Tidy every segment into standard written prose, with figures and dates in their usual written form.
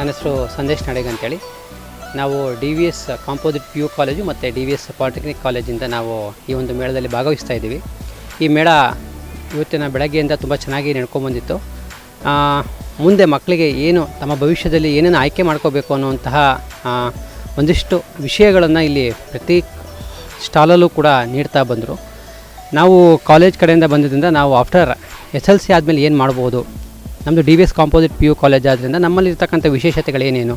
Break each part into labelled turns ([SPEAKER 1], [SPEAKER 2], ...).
[SPEAKER 1] ನನ್ನ ಹೆಸರು ಸಂದೇಶ್ ನಾಡೇಗ್ ಅಂತೇಳಿ. ನಾವು DVS ಕಾಂಪೋಸಿಟ್ PU ಕಾಲೇಜು ಮತ್ತು DVS ಪಾಲಿಟೆಕ್ನಿಕ್ ಕಾಲೇಜಿಂದ ನಾವು ಈ ಒಂದು ಮೇಳದಲ್ಲಿ ಭಾಗವಹಿಸ್ತಾ ಇದ್ದೀವಿ. ಈ ಮೇಳ ಇವತ್ತಿನ ಬೆಳಗ್ಗೆಯಿಂದ ತುಂಬ ಚೆನ್ನಾಗಿ ನಡ್ಕೊಂಬಂದಿತ್ತು. ಮುಂದೆ ಮಕ್ಕಳಿಗೆ ಏನು ತಮ್ಮ ಭವಿಷ್ಯದಲ್ಲಿ ಏನೇನು ಆಯ್ಕೆ ಮಾಡ್ಕೋಬೇಕು ಅನ್ನುವಂತಹ ಒಂದಿಷ್ಟು ವಿಷಯಗಳನ್ನು ಇಲ್ಲಿ ಪ್ರತಿ ಸ್ಟಾಲಲ್ಲೂ ಕೂಡ ನೀಡ್ತಾ ಬಂದರು. ನಾವು ಕಾಲೇಜ್ ಕಡೆಯಿಂದ ಬಂದಿದ್ದರಿಂದ ನಾವು ಆಫ್ಟರ್ SLC ಆದಮೇಲೆ ಏನು ಮಾಡ್ಬೋದು, ನಮ್ಮದು DVS ಕಾಂಪೋಸಿಟ್ PU ಕಾಲೇಜ್ ಆದ್ದರಿಂದ ನಮ್ಮಲ್ಲಿರ್ತಕ್ಕಂಥ ವಿಶೇಷತೆಗಳೇನೇನು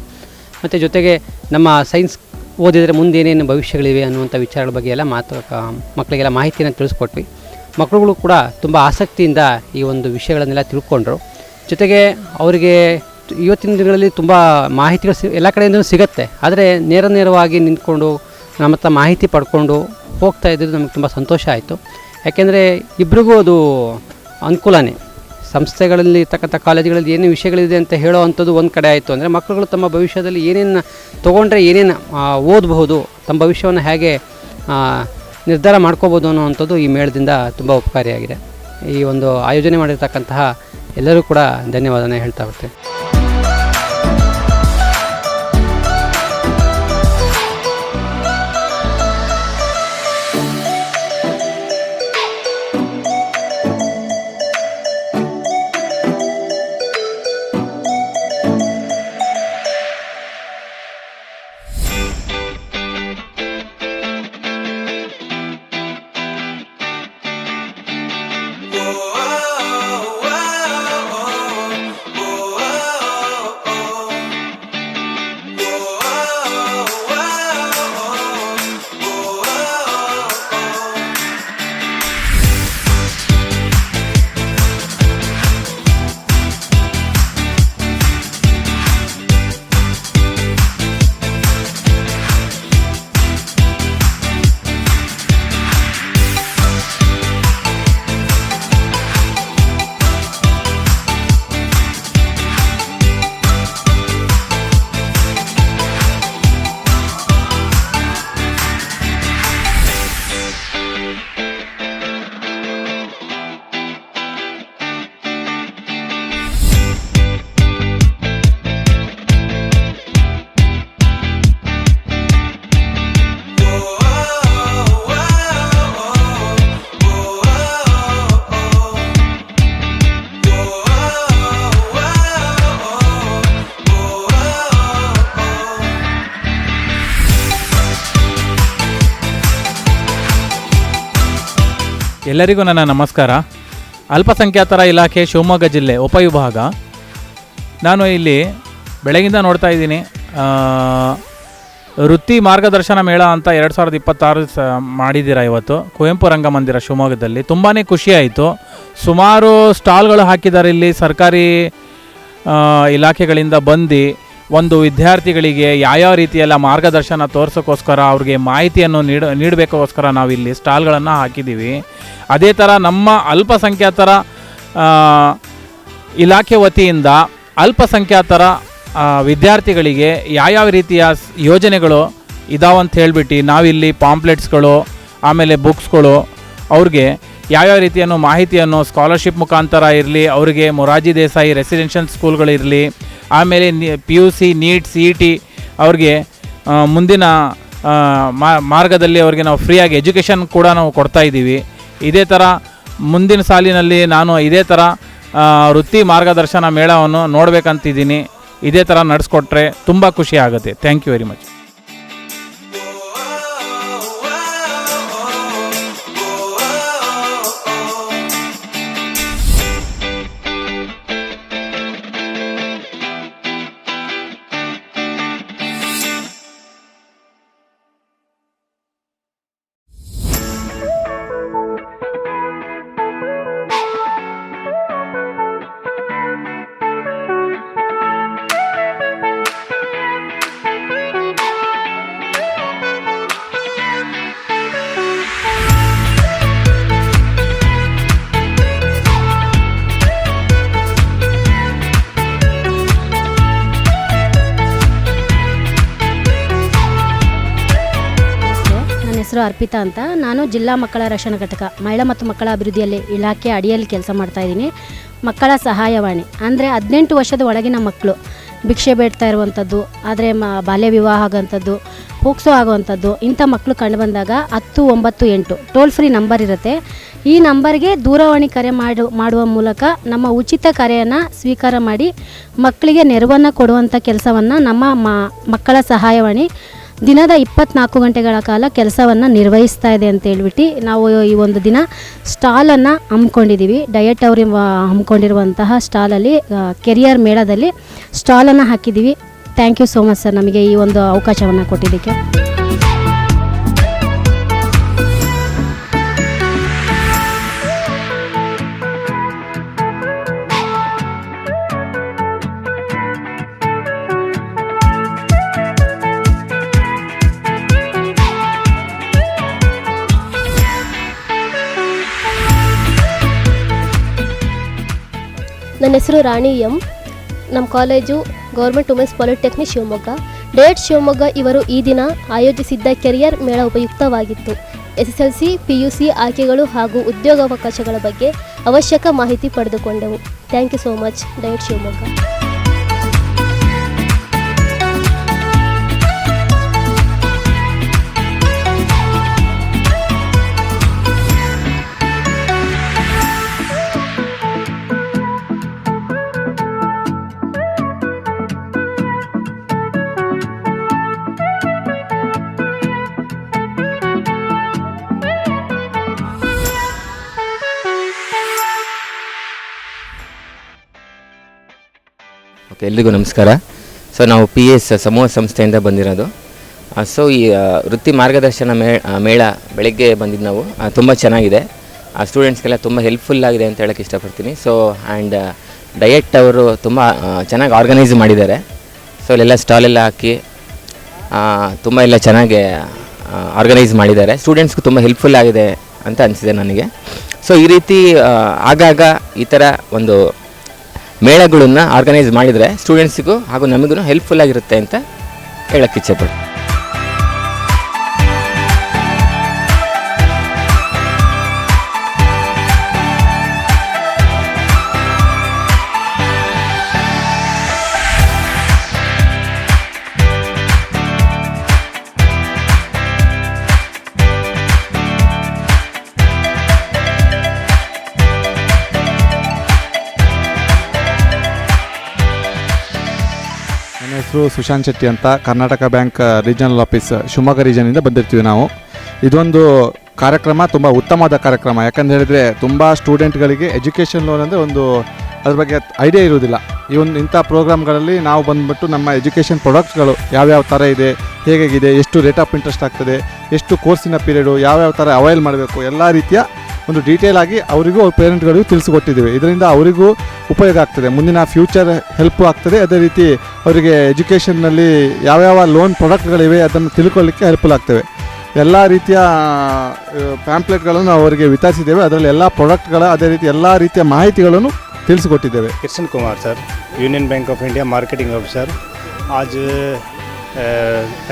[SPEAKER 1] ಮತ್ತು ಜೊತೆಗೆ ನಮ್ಮ ಸೈನ್ಸ್ ಓದಿದರೆ ಮುಂದೆ ಏನೇನು ಭವಿಷ್ಯಗಳಿವೆ ಅನ್ನುವಂಥ ವಿಚಾರಗಳ ಬಗ್ಗೆ ಎಲ್ಲ ಮಕ್ಕಳಿಗೆಲ್ಲ ಮಾಹಿತಿಯನ್ನು ತಿಳಿಸ್ಕೊಟ್ವಿ. ಮಕ್ಕಳುಗಳು ಕೂಡ ತುಂಬ ಆಸಕ್ತಿಯಿಂದ ಈ ಒಂದು ವಿಷಯಗಳನ್ನೆಲ್ಲ ತಿಳ್ಕೊಂಡ್ರು. ಜೊತೆಗೆ ಅವರಿಗೆ ಇವತ್ತಿನ ದಿನಗಳಲ್ಲಿ ತುಂಬ ಮಾಹಿತಿಗಳು ಎಲ್ಲ ಕಡೆಯಿಂದ ಸಿಗುತ್ತೆ, ಆದರೆ ನೇರವಾಗಿ ನಿಂತ್ಕೊಂಡು ನಮ್ಮ ಹತ್ರ ಮಾಹಿತಿ ಪಡ್ಕೊಂಡು ಹೋಗ್ತಾ ಇದ್ದಿದ್ದು ನಮಗೆ ತುಂಬ ಸಂತೋಷ ಆಯಿತು. ಯಾಕೆಂದರೆ ಇಬ್ಬರಿಗೂ ಅದು ಅನುಕೂಲನೇ. ಸಂಸ್ಥೆಗಳಲ್ಲಿ ಇರ್ತಕ್ಕಂಥ ಕಾಲೇಜುಗಳಲ್ಲಿ ಏನೇನು ವಿಷಯಗಳಿದೆ ಅಂತ ಹೇಳೋ ಅಂಥದ್ದು ಒಂದು ಕಡೆ ಆಯಿತು ಅಂದರೆ ಮಕ್ಕಳುಗಳು ತಮ್ಮ ಭವಿಷ್ಯದಲ್ಲಿ ಏನೇನು ತೊಗೊಂಡ್ರೆ ಏನೇನು ಓದಬಹುದು, ತಮ್ಮ ಭವಿಷ್ಯವನ್ನು ಹೇಗೆ ನಿರ್ಧಾರ ಮಾಡ್ಕೋಬೋದು ಅನ್ನೋವಂಥದ್ದು ಈ ಮೇಳದಿಂದ ತುಂಬ ಉಪಕಾರಿಯಾಗಿದೆ. ಈ ಒಂದು ಆಯೋಜನೆ ಮಾಡಿರ್ತಕ್ಕಂತಹ ಎಲ್ಲರೂ ಕೂಡ ಧನ್ಯವಾದನ ಹೇಳ್ತಾ ಹೋಗ್ತೇನೆ.
[SPEAKER 2] ಎಲ್ಲರಿಗೂ ನನ್ನ ನಮಸ್ಕಾರ. ಅಲ್ಪಸಂಖ್ಯಾತರ ಇಲಾಖೆ ಶಿವಮೊಗ್ಗ ಜಿಲ್ಲೆ ಉಪವಿಭಾಗ. ನಾನು ಇಲ್ಲಿ ಬೆಳಗಿಂದ ನೋಡ್ತಾ ಇದ್ದೀನಿ ವೃತ್ತಿ ಮಾರ್ಗದರ್ಶನ ಮೇಳ ಅಂತ 2026 ಮಾಡಿದ್ದೀರಾ ಇವತ್ತು ಕುವೆಂಪು ರಂಗಮಂದಿರ ಶಿವಮೊಗ್ಗದಲ್ಲಿ. ತುಂಬಾ ಖುಷಿಯಾಯಿತು. ಸುಮಾರು ಸ್ಟಾಲ್ಗಳು ಹಾಕಿದ್ದಾರೆ ಇಲ್ಲಿ ಸರ್ಕಾರಿ ಇಲಾಖೆಗಳಿಂದ ಬಂದು ಒಂದು ವಿದ್ಯಾರ್ಥಿಗಳಿಗೆ ಯಾವ್ಯಾವ ರೀತಿಯೆಲ್ಲ ಮಾರ್ಗದರ್ಶನ ತೋರಿಸೋಕ್ಕೋಸ್ಕರ ಅವ್ರಿಗೆ ಮಾಹಿತಿಯನ್ನು ನೀಡಬೇಕೋಸ್ಕರ ನಾವಿಲ್ಲಿ ಸ್ಟಾಲ್ಗಳನ್ನು ಹಾಕಿದ್ದೀವಿ. ಅದೇ ಥರ ನಮ್ಮ ಅಲ್ಪಸಂಖ್ಯಾತರ ಇಲಾಖೆ ವತಿಯಿಂದ ಅಲ್ಪಸಂಖ್ಯಾತರ ವಿದ್ಯಾರ್ಥಿಗಳಿಗೆ ಯಾವ್ಯಾವ ರೀತಿಯ ಯೋಜನೆಗಳು ಇದಾವಂತ ಹೇಳಿಬಿಟ್ಟು ನಾವಿಲ್ಲಿ ಪಾಂಪ್ಲೆಟ್ಸ್ಗಳು ಆಮೇಲೆ ಬುಕ್ಸ್ಗಳು ಅವ್ರಿಗೆ ಯಾವ್ಯಾವ ರೀತಿಯನ್ನು ಮಾಹಿತಿಯನ್ನು ಸ್ಕಾಲರ್ಶಿಪ್ ಮುಖಾಂತರ ಇರಲಿ, ಅವರಿಗೆ ಮೊರಾರ್ಜಿ ದೇಸಾಯಿ ರೆಸಿಡೆನ್ಷಿಯಲ್ ಸ್ಕೂಲ್ಗಳಿರಲಿ, ಆಮೇಲೆ PUC ನೀಟ್ CET ಅವ್ರಿಗೆ ಮುಂದಿನ ಮಾರ್ಗದಲ್ಲಿ ಅವ್ರಿಗೆ ನಾವು ಫ್ರೀಯಾಗಿ ಎಜುಕೇಷನ್ ಕೂಡ ನಾವು ಕೊಡ್ತಾಯಿದ್ದೀವಿ. ಇದೇ ಥರ ಮುಂದಿನ ಸಾಲಿನಲ್ಲಿ ನಾನು ಇದೇ ಥರ ವೃತ್ತಿ ಮಾರ್ಗದರ್ಶನ ಮೇಳವನ್ನು ನೋಡಬೇಕಂತಿದ್ದೀನಿ. ಇದೇ ಥರ ನಡೆಸ್ಕೊಟ್ರೆ ತುಂಬ ಖುಷಿ ಆಗುತ್ತೆ. Thank you very much.
[SPEAKER 3] ಹೆಸರು ಅರ್ಪಿತಾ ಅಂತ. ನಾನು ಜಿಲ್ಲಾ ಮಕ್ಕಳ ರಕ್ಷಣಾ ಘಟಕ ಮಹಿಳಾ ಮತ್ತು ಮಕ್ಕಳ ಅಭಿವೃದ್ಧಿಯಲ್ಲಿ ಇಲಾಖೆ ಅಡಿಯಲ್ಲಿ ಕೆಲಸ ಮಾಡ್ತಾಯಿದ್ದೀನಿ. ಮಕ್ಕಳ ಸಹಾಯವಾಣಿ ಅಂದರೆ 18 ವರ್ಷದ ಒಳಗಿನ ಮಕ್ಕಳು ಭಿಕ್ಷೆ ಬೇಡ್ತಾ ಇರುವಂಥದ್ದು, ಆದರೆ ಬಾಲ್ಯ ವಿವಾಹ ಆಗೋಂಥದ್ದು, ಪೋಕ್ಸೋ ಆಗುವಂಥದ್ದು ಇಂಥ ಮಕ್ಕಳು ಕಂಡುಬಂದಾಗ 10 9 8 ಟೋಲ್ ಫ್ರೀ ನಂಬರ್ ಇರುತ್ತೆ. ಈ ನಂಬರ್ಗೆ ದೂರವಾಣಿ ಕರೆ ಮಾಡುವ ಮೂಲಕ ನಮ್ಮ ಉಚಿತ ಕರೆಯನ್ನು ಸ್ವೀಕಾರ ಮಾಡಿ ಮಕ್ಕಳಿಗೆ ನೆರವನ್ನು ಕೊಡುವಂಥ ಕೆಲಸವನ್ನು ನಮ್ಮ ಮಕ್ಕಳ ಸಹಾಯವಾಣಿ ದಿನದ 24 ಗಂಟೆಗಳ ಕಾಲ ಕೆಲಸವನ್ನು ನಿರ್ವಹಿಸ್ತಾ ಇದೆ ಅಂತ ಹೇಳ್ಬಿಟ್ಟು ನಾವು ಈ ಒಂದು ದಿನ ಸ್ಟಾಲನ್ನು ಹಮ್ಮಿಕೊಂಡಿದ್ದೀವಿ. ಡಯಟ್ ಅವರು ಹಮ್ಮಿಕೊಂಡಿರುವಂತಹ ಸ್ಟಾಲಲ್ಲಿ ಕೆರಿಯರ್ ಮೇಳದಲ್ಲಿ ಸ್ಟಾಲನ್ನು ಹಾಕಿದ್ದೀವಿ. Thank you so much sir, ನಮಗೆ ಈ ಒಂದು ಅವಕಾಶವನ್ನು ಕೊಟ್ಟಿದ್ದಕ್ಕೆ.
[SPEAKER 4] ನನ್ನ ಹೆಸರು ರಾಣಿ ಎಂ. ನಮ್ಮ college government women's polytechnic Shivamogga. DIET Shivamogga ಇವರು ಈ ದಿನ ಆಯೋಜಿಸಿದ್ದ ಕೆರಿಯರ್ ಮೇಳ ಉಪಯುಕ್ತವಾಗಿತ್ತು. SSLC PUC ಆಯ್ಕೆಗಳು ಹಾಗೂ ಉದ್ಯೋಗಾವಕಾಶಗಳ ಬಗ್ಗೆ ಅವಶ್ಯಕ ಮಾಹಿತಿ ಪಡೆದುಕೊಂಡೆವು. Thank you so much DIET Shivamogga.
[SPEAKER 5] Okay, ಎಲ್ರಿಗೂ ನಮಸ್ಕಾರ. ಸೊ ನಾವು PS ಸಮೂಹ ಸಂಸ್ಥೆಯಿಂದ ಬಂದಿರೋದು. ಸೊ ಈ ವೃತ್ತಿ ಮಾರ್ಗದರ್ಶನ ಮೇಳ ಬೆಳಗ್ಗೆ ಬಂದಿದ್ದು ನಾವು ತುಂಬ ಚೆನ್ನಾಗಿದೆ. ಸ್ಟೂಡೆಂಟ್ಸ್ಗೆಲ್ಲ ತುಂಬ ಹೆಲ್ಪ್ಫುಲ್ ಆಗಿದೆ ಅಂತ ಹೇಳೋಕ್ಕೆ ಇಷ್ಟಪಡ್ತೀನಿ. ಸೊ ಆ್ಯಂಡ್ ಡಯಟ್ ಅವರು ತುಂಬ ಚೆನ್ನಾಗಿ ಆರ್ಗನೈಸ್ ಮಾಡಿದ್ದಾರೆ. ಸೊ ಅಲ್ಲೆಲ್ಲ ಸ್ಟಾಲೆಲ್ಲ ಹಾಕಿ ತುಂಬ ಎಲ್ಲ ಚೆನ್ನಾಗಿ ಆರ್ಗನೈಸ್ ಮಾಡಿದ್ದಾರೆ. ಸ್ಟೂಡೆಂಟ್ಸ್ಗೂ ತುಂಬ ಹೆಲ್ಪ್ಫುಲ್ ಆಗಿದೆ ಅಂತ ಅನಿಸಿದೆ ನನಗೆ. ಸೊ ಈ ರೀತಿ ಆಗಾಗ ಈ ಥರ ಒಂದು ಮೇಳಗಳನ್ನು ಆರ್ಗನೈಸ್ ಮಾಡಿದರೆ ಸ್ಟೂಡೆಂಟ್ಸಿಗೂ ಹಾಗೂ ನಮಗೂ ಹೆಲ್ಪ್ಫುಲ್ ಆಗಿರುತ್ತೆ ಅಂತ ಹೇಳಕ್ಕೆ ಇಚ್ಛೆಪಡ್ತೀನಿ.
[SPEAKER 6] ನನ್ನ ಹೆಸರು ಸುಶಾಂತ್ ಶೆಟ್ಟಿ ಅಂತ, Karnataka bank regional office Shivamogga ರೀಜನಿಂದ ಬಂದಿರ್ತೀವಿ ನಾವು. ಇದೊಂದು ಕಾರ್ಯಕ್ರಮ ತುಂಬ ಉತ್ತಮವಾದ ಕಾರ್ಯಕ್ರಮ. ಯಾಕಂತ ಹೇಳಿದರೆ ತುಂಬ ಸ್ಟೂಡೆಂಟ್ಗಳಿಗೆ ಎಜುಕೇಷನ್ ಲೋನ್ ಅಂದರೆ ಒಂದು ಅದ್ರ ಬಗ್ಗೆ ಐಡಿಯಾ ಇರೋದಿಲ್ಲ. ಇಂಥ ಪ್ರೋಗ್ರಾಮ್ಗಳಲ್ಲಿ ನಾವು ಬಂದುಬಿಟ್ಟು ನಮ್ಮ ಎಜುಕೇಷನ್ ಪ್ರಾಡಕ್ಟ್ಸ್ಗಳು ಯಾವ್ಯಾವ ಥರ ಇದೆ, ಹೇಗಿದೆ, ಎಷ್ಟು ರೇಟ್ ಆಫ್ ಇಂಟ್ರೆಸ್ಟ್ ಆಗ್ತದೆ, ಎಷ್ಟು ಕೋರ್ಸಿನ ಪೀರಿಯಡು, ಯಾವ್ಯಾವ ಥರ ಅವೈಲ್ ಮಾಡಬೇಕು, ಎಲ್ಲ ರೀತಿಯ ಒಂದು ಡೀಟೇಲ್ ಆಗಿ ಅವರಿಗೂ ಅವ್ರ ಪೇರೆಂಟ್ಗಳಿಗೂ ತಿಳಿಸಿಕೊಟ್ಟಿದ್ದೀವಿ. ಇದರಿಂದ ಅವರಿಗೂ ಉಪಯೋಗ ಆಗ್ತದೆ, ಮುಂದಿನ ಫ್ಯೂಚರ್ ಹೆಲ್ಪ್ ಆಗ್ತದೆ. ಅದೇ ರೀತಿ ಅವರಿಗೆ ಎಜುಕೇಷನ್ನಲ್ಲಿ ಯಾವ್ಯಾವ ಲೋನ್ ಪ್ರಾಡಕ್ಟ್ಗಳಿವೆ ಅದನ್ನು ತಿಳ್ಕೊಳ್ಳಿಕ್ಕೆ ಹೆಲ್ಪ್ಫುಲ್ ಆಗ್ತವೆ. ಎಲ್ಲ ರೀತಿಯ ಪ್ಯಾಂಪ್ಲೆಟ್ಗಳನ್ನು ಅವರಿಗೆ ವಿತರಿಸಿದ್ದೇವೆ. ಅದರಲ್ಲಿ ಎಲ್ಲ ಪ್ರಾಡಕ್ಟ್ಗಳ ಅದೇ ರೀತಿ ಎಲ್ಲ ರೀತಿಯ ಮಾಹಿತಿಗಳನ್ನು ತಿಳಿಸಿಕೊಟ್ಟಿದ್ದೇವೆ.
[SPEAKER 7] Krishna Kumar sir, union bank of India marketing officer. आज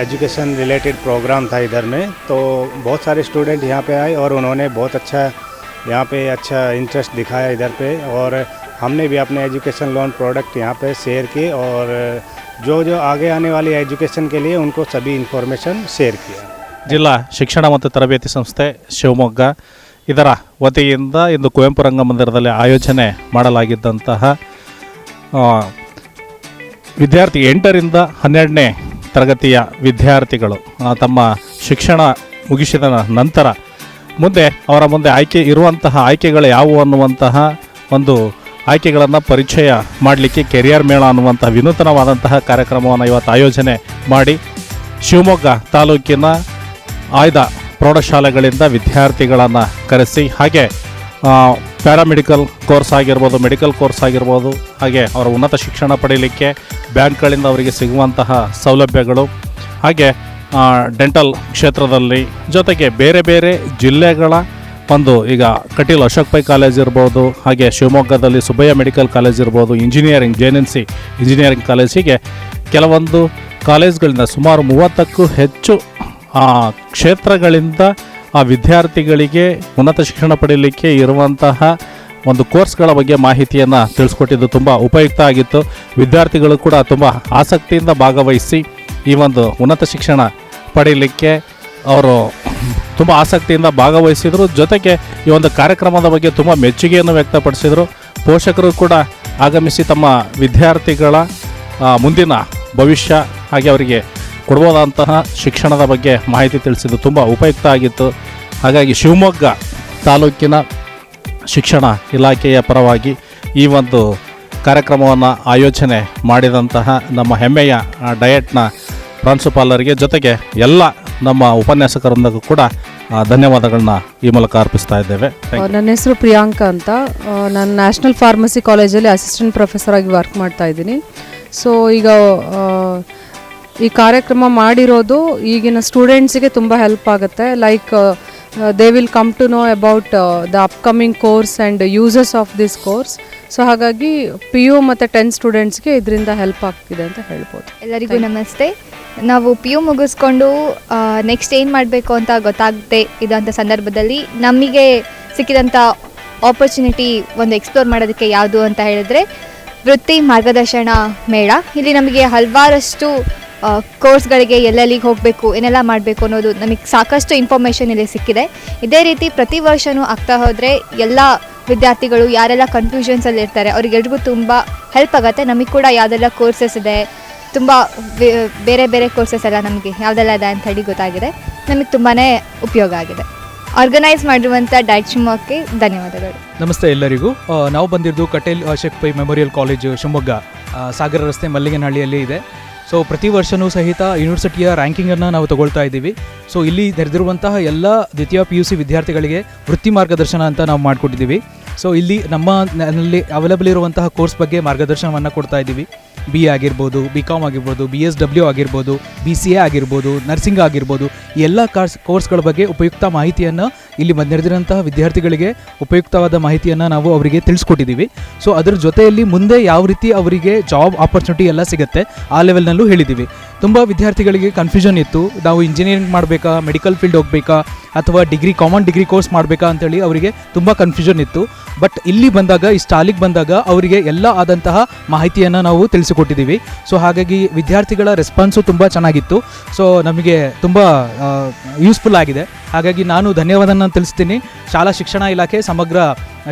[SPEAKER 7] एजुकेशन रिलेटेड प्रोग्राम था इधर में, तो बहुत सारे स्टूडेंट यहाँ पे आए और उन्होंने बहुत अच्छा यहाँ पे अच्छा इंटरेस्ट दिखाया इधर पे, और हमने भी अपने एजुकेशन लोन प्रोडक्ट यहाँ पे शेयर किए और जो जो आगे आने वाली एजुकेशन के लिए उनको सभी इन्फॉर्मेशन शेयर किया.
[SPEAKER 2] ಜಿಲ್ಲಾ ಶಿಕ್ಷಣ ಮತ್ತು ತರಬೇತಿ ಸಂಸ್ಥೆ ಶಿವಮೊಗ್ಗ ಇದರ ವತಿಯಿಂದ ಇಂದು ಕುವೆಂಪು ರಂಗಮಂದಿರದಲ್ಲಿ ಆಯೋಜನೆ ಮಾಡಲಾಗಿದ್ದಂತಹ ವಿದ್ಯಾರ್ಥಿ 8ರಿಂದ 12ನೇ ತರಗತಿಯ ವಿದ್ಯಾರ್ಥಿಗಳು ತಮ್ಮ ಶಿಕ್ಷಣ ಮುಗಿಸಿದ ನಂತರ ಮುಂದೆ ಅವರ ಮುಂದೆ ಇರುವಂತಹ ಆಯ್ಕೆಗಳು ಯಾವುವು ಅನ್ನುವಂತಹ ಒಂದು ಆಯ್ಕೆಗಳನ್ನು ಪರಿಚಯ ಮಾಡಲಿಕ್ಕೆ ಕೆರಿಯರ್ ಮೇಳ ಅನ್ನುವಂಥ ವಿನೂತನವಾದಂತಹ ಕಾರ್ಯಕ್ರಮವನ್ನು ಇವತ್ತು ಆಯೋಜನೆ ಮಾಡಿ ಶಿವಮೊಗ್ಗ ತಾಲೂಕಿನ ಆಯ್ದ ಪ್ರೌಢಶಾಲೆಗಳಿಂದ ವಿದ್ಯಾರ್ಥಿಗಳನ್ನು ಕರೆಸಿ, ಹಾಗೆ ಪ್ಯಾರಾಮೆಡಿಕಲ್ ಕೋರ್ಸ್ ಆಗಿರ್ಬೋದು, ಮೆಡಿಕಲ್ ಕೋರ್ಸ್ ಆಗಿರ್ಬೋದು, ಹಾಗೆ ಅವರ ಉನ್ನತ ಶಿಕ್ಷಣ ಪಡೆಯಲಿಕ್ಕೆ ಬ್ಯಾಂಕ್ಗಳಿಂದ ಅವರಿಗೆ ಸಿಗುವಂತಹ ಸೌಲಭ್ಯಗಳು, ಹಾಗೆ ಡೆಂಟಲ್ ಕ್ಷೇತ್ರದಲ್ಲಿ, ಜೊತೆಗೆ ಬೇರೆ ಬೇರೆ ಜಿಲ್ಲೆಗಳ ಒಂದು ಈಗ ಕಟೀಲ್ ಅಶೋಕ್ ಪೈ ಕಾಲೇಜ್ ಇರ್ಬೋದು, ಹಾಗೆ ಶಿವಮೊಗ್ಗದಲ್ಲಿ ಸುಬ್ಬಯ್ಯ ಮೆಡಿಕಲ್ ಕಾಲೇಜ್ ಇರ್ಬೋದು, ಇಂಜಿನಿಯರಿಂಗ್ JNC ಇಂಜಿನಿಯರಿಂಗ್ ಕಾಲೇಜಿಗೆ ಕೆಲವೊಂದು ಕಾಲೇಜ್ಗಳಿಂದ ಸುಮಾರು 30ಕ್ಕೂ ಹೆಚ್ಚು ಕ್ಷೇತ್ರಗಳಿಂದ ಆ ವಿದ್ಯಾರ್ಥಿಗಳಿಗೆ ಉನ್ನತ ಶಿಕ್ಷಣ ಪಡೆಯಲಿಕ್ಕೆ ಇರುವಂತಹ ಒಂದು ಕೋರ್ಸ್ಗಳ ಬಗ್ಗೆ ಮಾಹಿತಿಯನ್ನು ತಿಳಿಸ್ಕೊಟ್ಟಿದ್ದು ತುಂಬ ಉಪಯುಕ್ತ ಆಗಿತ್ತು. ವಿದ್ಯಾರ್ಥಿಗಳು ಕೂಡ ತುಂಬ ಆಸಕ್ತಿಯಿಂದ ಭಾಗವಹಿಸಿ ಈ ಒಂದು ಉನ್ನತ ಶಿಕ್ಷಣ ಪಡೀಲಿಕ್ಕೆ ಅವರು ತುಂಬ ಆಸಕ್ತಿಯಿಂದ ಭಾಗವಹಿಸಿದರು. ಜೊತೆಗೆ ಈ ಒಂದು ಕಾರ್ಯಕ್ರಮದ ಬಗ್ಗೆ ತುಂಬ ಮೆಚ್ಚುಗೆಯನ್ನು ವ್ಯಕ್ತಪಡಿಸಿದರು. ಪೋಷಕರು ಕೂಡ ಆಗಮಿಸಿ ತಮ್ಮ ವಿದ್ಯಾರ್ಥಿಗಳ ಮುಂದಿನ ಭವಿಷ್ಯ ಹಾಗೆ ಅವರಿಗೆ ಕೊಡ್ಬೋದಂತಹ ಶಿಕ್ಷಣದ ಬಗ್ಗೆ ಮಾಹಿತಿ ತಿಳಿಸಿದ್ದು ತುಂಬ ಉಪಯುಕ್ತ ಆಗಿತ್ತು. ಹಾಗಾಗಿ ಶಿವಮೊಗ್ಗ ತಾಲೂಕಿನ ಶಿಕ್ಷಣ ಇಲಾಖೆಯ ಪರವಾಗಿ ಈ ಒಂದು ಕಾರ್ಯಕ್ರಮವನ್ನು ಆಯೋಜನೆ ಮಾಡಿದಂತಹ ನಮ್ಮ ಹೆಮ್ಮೆಯ ಡಯಟ್ನ ಪ್ರಾಂಶುಪಾಲರಿಗೆ ಜೊತೆಗೆ ಎಲ್ಲ ನಮ್ಮ ಉಪನ್ಯಾಸಕರಿಂದಗೂ ಕೂಡ ಧನ್ಯವಾದಗಳನ್ನ ಈ ಮೂಲಕ ಅರ್ಪಿಸ್ತಾ ಇದ್ದೇವೆ.
[SPEAKER 8] ನನ್ನ ಹೆಸರು ಪ್ರಿಯಾಂಕಾ ಅಂತ. ನಾನು ನ್ಯಾಷನಲ್ ಫಾರ್ಮಸಿ ಕಾಲೇಜಲ್ಲಿ ಅಸಿಸ್ಟೆಂಟ್ ಪ್ರೊಫೆಸರ್ ಆಗಿ ವರ್ಕ್ ಮಾಡ್ತಾ ಇದ್ದೀನಿ. ಸೊ ಈಗ ಈ ಕಾರ್ಯಕ್ರಮ ಮಾಡಿರೋದು ಈಗಿನ ಸ್ಟೂಡೆಂಟ್ಸಿಗೆ ತುಂಬ ಹೆಲ್ಪ್ ಆಗುತ್ತೆ. Like they will come to know about the upcoming course and uses of this course. So ಹಾಗಾಗಿ PU ಮತ್ತು 10th ಸ್ಟೂಡೆಂಟ್ಸ್ಗೆ ಇದರಿಂದ ಹೆಲ್ಪ್ ಆಗ್ತಿದೆ ಅಂತ ಹೇಳ್ಬೋದು.
[SPEAKER 9] ಎಲ್ಲರಿಗೂ ನಮಸ್ತೆ. ನಾವು PU ಮುಗಿಸ್ಕೊಂಡು ನೆಕ್ಸ್ಟ್ ಏನು ಮಾಡಬೇಕು ಅಂತ ಗೊತ್ತಾಗದೆ ಇದ್ದಂಥ ಸಂದರ್ಭದಲ್ಲಿ ನಮಗೆ ಸಿಕ್ಕಿದಂಥ ಆಪರ್ಚುನಿಟಿ ಒಂದು ಎಕ್ಸ್ಪ್ಲೋರ್ ಮಾಡೋದಕ್ಕೆ ಯಾವುದು ಅಂತ ಹೇಳಿದ್ರೆ ವೃತ್ತಿ ಮಾರ್ಗದರ್ಶನ ಮೇಳ. ಇಲ್ಲಿ ನಮಗೆ ಹಲವಾರಷ್ಟು ಕೋರ್ಸ್ಗಳಿಗೆ ಎಲ್ಲೆಲ್ಲಿಗೆ ಹೋಗಬೇಕು ಏನೆಲ್ಲ ಮಾಡಬೇಕು ಅನ್ನೋದು ನಮಗೆ ಸಾಕಷ್ಟು ಇನ್ಫಾರ್ಮೇಷನ್ ಇಲ್ಲಿ ಸಿಕ್ಕಿದೆ. ಇದೇ ರೀತಿ ಪ್ರತಿ ವರ್ಷವೂ ಆಗ್ತಾ ಹೋದರೆ ಎಲ್ಲ ವಿದ್ಯಾರ್ಥಿಗಳು ಯಾರೆಲ್ಲ ಕನ್ಫ್ಯೂಷನ್ಸಲ್ಲಿ ಇರ್ತಾರೆ ಅವರಿಗೆಲ್ರಿಗೂ ತುಂಬ ಹೆಲ್ಪ್ ಆಗುತ್ತೆ. ನಮಗೆ ಕೂಡ ಯಾವುದೆಲ್ಲ ಕೋರ್ಸಸ್ ಇದೆ, ತುಂಬ ಬೇರೆ ಬೇರೆ ಕೋರ್ಸಸ್ ಎಲ್ಲ ನಮಗೆ ಯಾವುದೆಲ್ಲ ಇದೆ ಅಂತ ಹೇಳಿ ಗೊತ್ತಾಗಿದೆ. ನಮಗೆ ತುಂಬಾ ಉಪಯೋಗ ಆಗಿದೆ. ಆರ್ಗನೈಸ್ ಮಾಡಿರುವಂಥ ಡಯಟ್ ಶಿವಮೊಗ್ಗಕ್ಕೆ ಧನ್ಯವಾದಗಳು.
[SPEAKER 10] ನಮಸ್ತೆ ಎಲ್ಲರಿಗೂ. ನಾವು ಬಂದಿರೋದು ಕಟೇಲ್ ಅಶೋಕ್ ಪೈ ಮೆಮೋರಿಯಲ್ ಕಾಲೇಜು ಶಿವಮೊಗ್ಗ, ಸಾಗರ ರಸ್ತೆ ಮಲ್ಲಿಗೆನಹಳ್ಳಿಯಲ್ಲಿ ಇದೆ. ಸೊ ಪ್ರತಿ ವರ್ಷವೂ ಸಹಿತ ಯೂನಿವರ್ಸಿಟಿಯ ರ್ಯಾಂಕಿಂಗನ್ನು ನಾವು ತಗೊಳ್ತಾ ಇದ್ದೀವಿ. ಸೊ ಇಲ್ಲಿ ನೆರೆದಿರುವಂತಹ ಎಲ್ಲ ದ್ವಿತೀಯ PUC ವಿದ್ಯಾರ್ಥಿಗಳಿಗೆ ವೃತ್ತಿ ಮಾರ್ಗದರ್ಶನ ಅಂತ ನಾವು ಮಾಡಿಕೊಟ್ಟಿದ್ದೀವಿ. ಸೊ ಇಲ್ಲಿ ನಮ್ಮಲ್ಲಿ ಅವೈಲೇಬಲ್ ಇರುವಂತಹ ಕೋರ್ಸ್ ಬಗ್ಗೆ ಮಾರ್ಗದರ್ಶನವನ್ನು ಕೊಡ್ತಾ ಇದ್ದೀವಿ. BA ಆಗಿರ್ಬೋದು, BCom ಆಗಿರ್ಬೋದು, BSW ಆಗಿರ್ಬೋದು, BCA ಆಗಿರ್ಬೋದು, ನರ್ಸಿಂಗ್ ಆಗಿರ್ಬೋದು, ಈ ಎಲ್ಲ ಕೋರ್ಸ್ಗಳ ಬಗ್ಗೆ ಉಪಯುಕ್ತ ಮಾಹಿತಿಯನ್ನು ಇಲ್ಲಿ ನೆರೆದಿರುವಂತಹ ವಿದ್ಯಾರ್ಥಿಗಳಿಗೆ ಉಪಯುಕ್ತವಾದ ಮಾಹಿತಿಯನ್ನು ನಾವು ಅವರಿಗೆ ತಿಳಿಸ್ಕೊಟ್ಟಿದ್ದೀವಿ. ಸೊ ಅದರ ಜೊತೆಯಲ್ಲಿ ಮುಂದೆ ಯಾವ ರೀತಿ ಅವರಿಗೆ ಜಾಬ್ ಆಪರ್ಚುನಿಟಿ ಎಲ್ಲ ಸಿಗುತ್ತೆ ಆ ಲೆವೆಲ್ನಲ್ಲೂ ಹೇಳಿದ್ದೀವಿ. ತುಂಬ ವಿದ್ಯಾರ್ಥಿಗಳಿಗೆ ಕನ್ಫ್ಯೂಷನ್ ಇತ್ತು, ನಾವು ಇಂಜಿನಿಯರಿಂಗ್ ಮಾಡಬೇಕಾ, ಮೆಡಿಕಲ್ ಫೀಲ್ಡ್ ಹೋಗಬೇಕಾ ಅಥವಾ ಕಾಮನ್ ಡಿಗ್ರಿ ಕೋರ್ಸ್ ಮಾಡಬೇಕಾ ಅಂತೇಳಿ ಅವರಿಗೆ ತುಂಬ ಕನ್ಫ್ಯೂಷನ್ ಇತ್ತು. ಬಟ್ ಇಲ್ಲಿ ಬಂದಾಗ, ಈ ಸ್ಟಾಲಿಗೆ ಬಂದಾಗ ಅವರಿಗೆ ಎಲ್ಲ ಆದಂತಹ ಮಾಹಿತಿಯನ್ನು ನಾವು ತಿಳಿಸಿಕೊಟ್ಟಿದ್ದೀವಿ. ಸೊ ಹಾಗಾಗಿ ವಿದ್ಯಾರ್ಥಿಗಳ ರೆಸ್ಪಾನ್ಸು ತುಂಬ ಚೆನ್ನಾಗಿತ್ತು. ಸೊ ನಮಗೆ ತುಂಬ ಯೂಸ್ಫುಲ್ ಆಗಿದೆ. ಹಾಗಾಗಿ ನಾನು ಧನ್ಯವಾದನ ತಿಳಿಸ್ತೀನಿ ಶಾಲಾ ಶಿಕ್ಷಣ ಇಲಾಖೆ, ಸಮಗ್ರ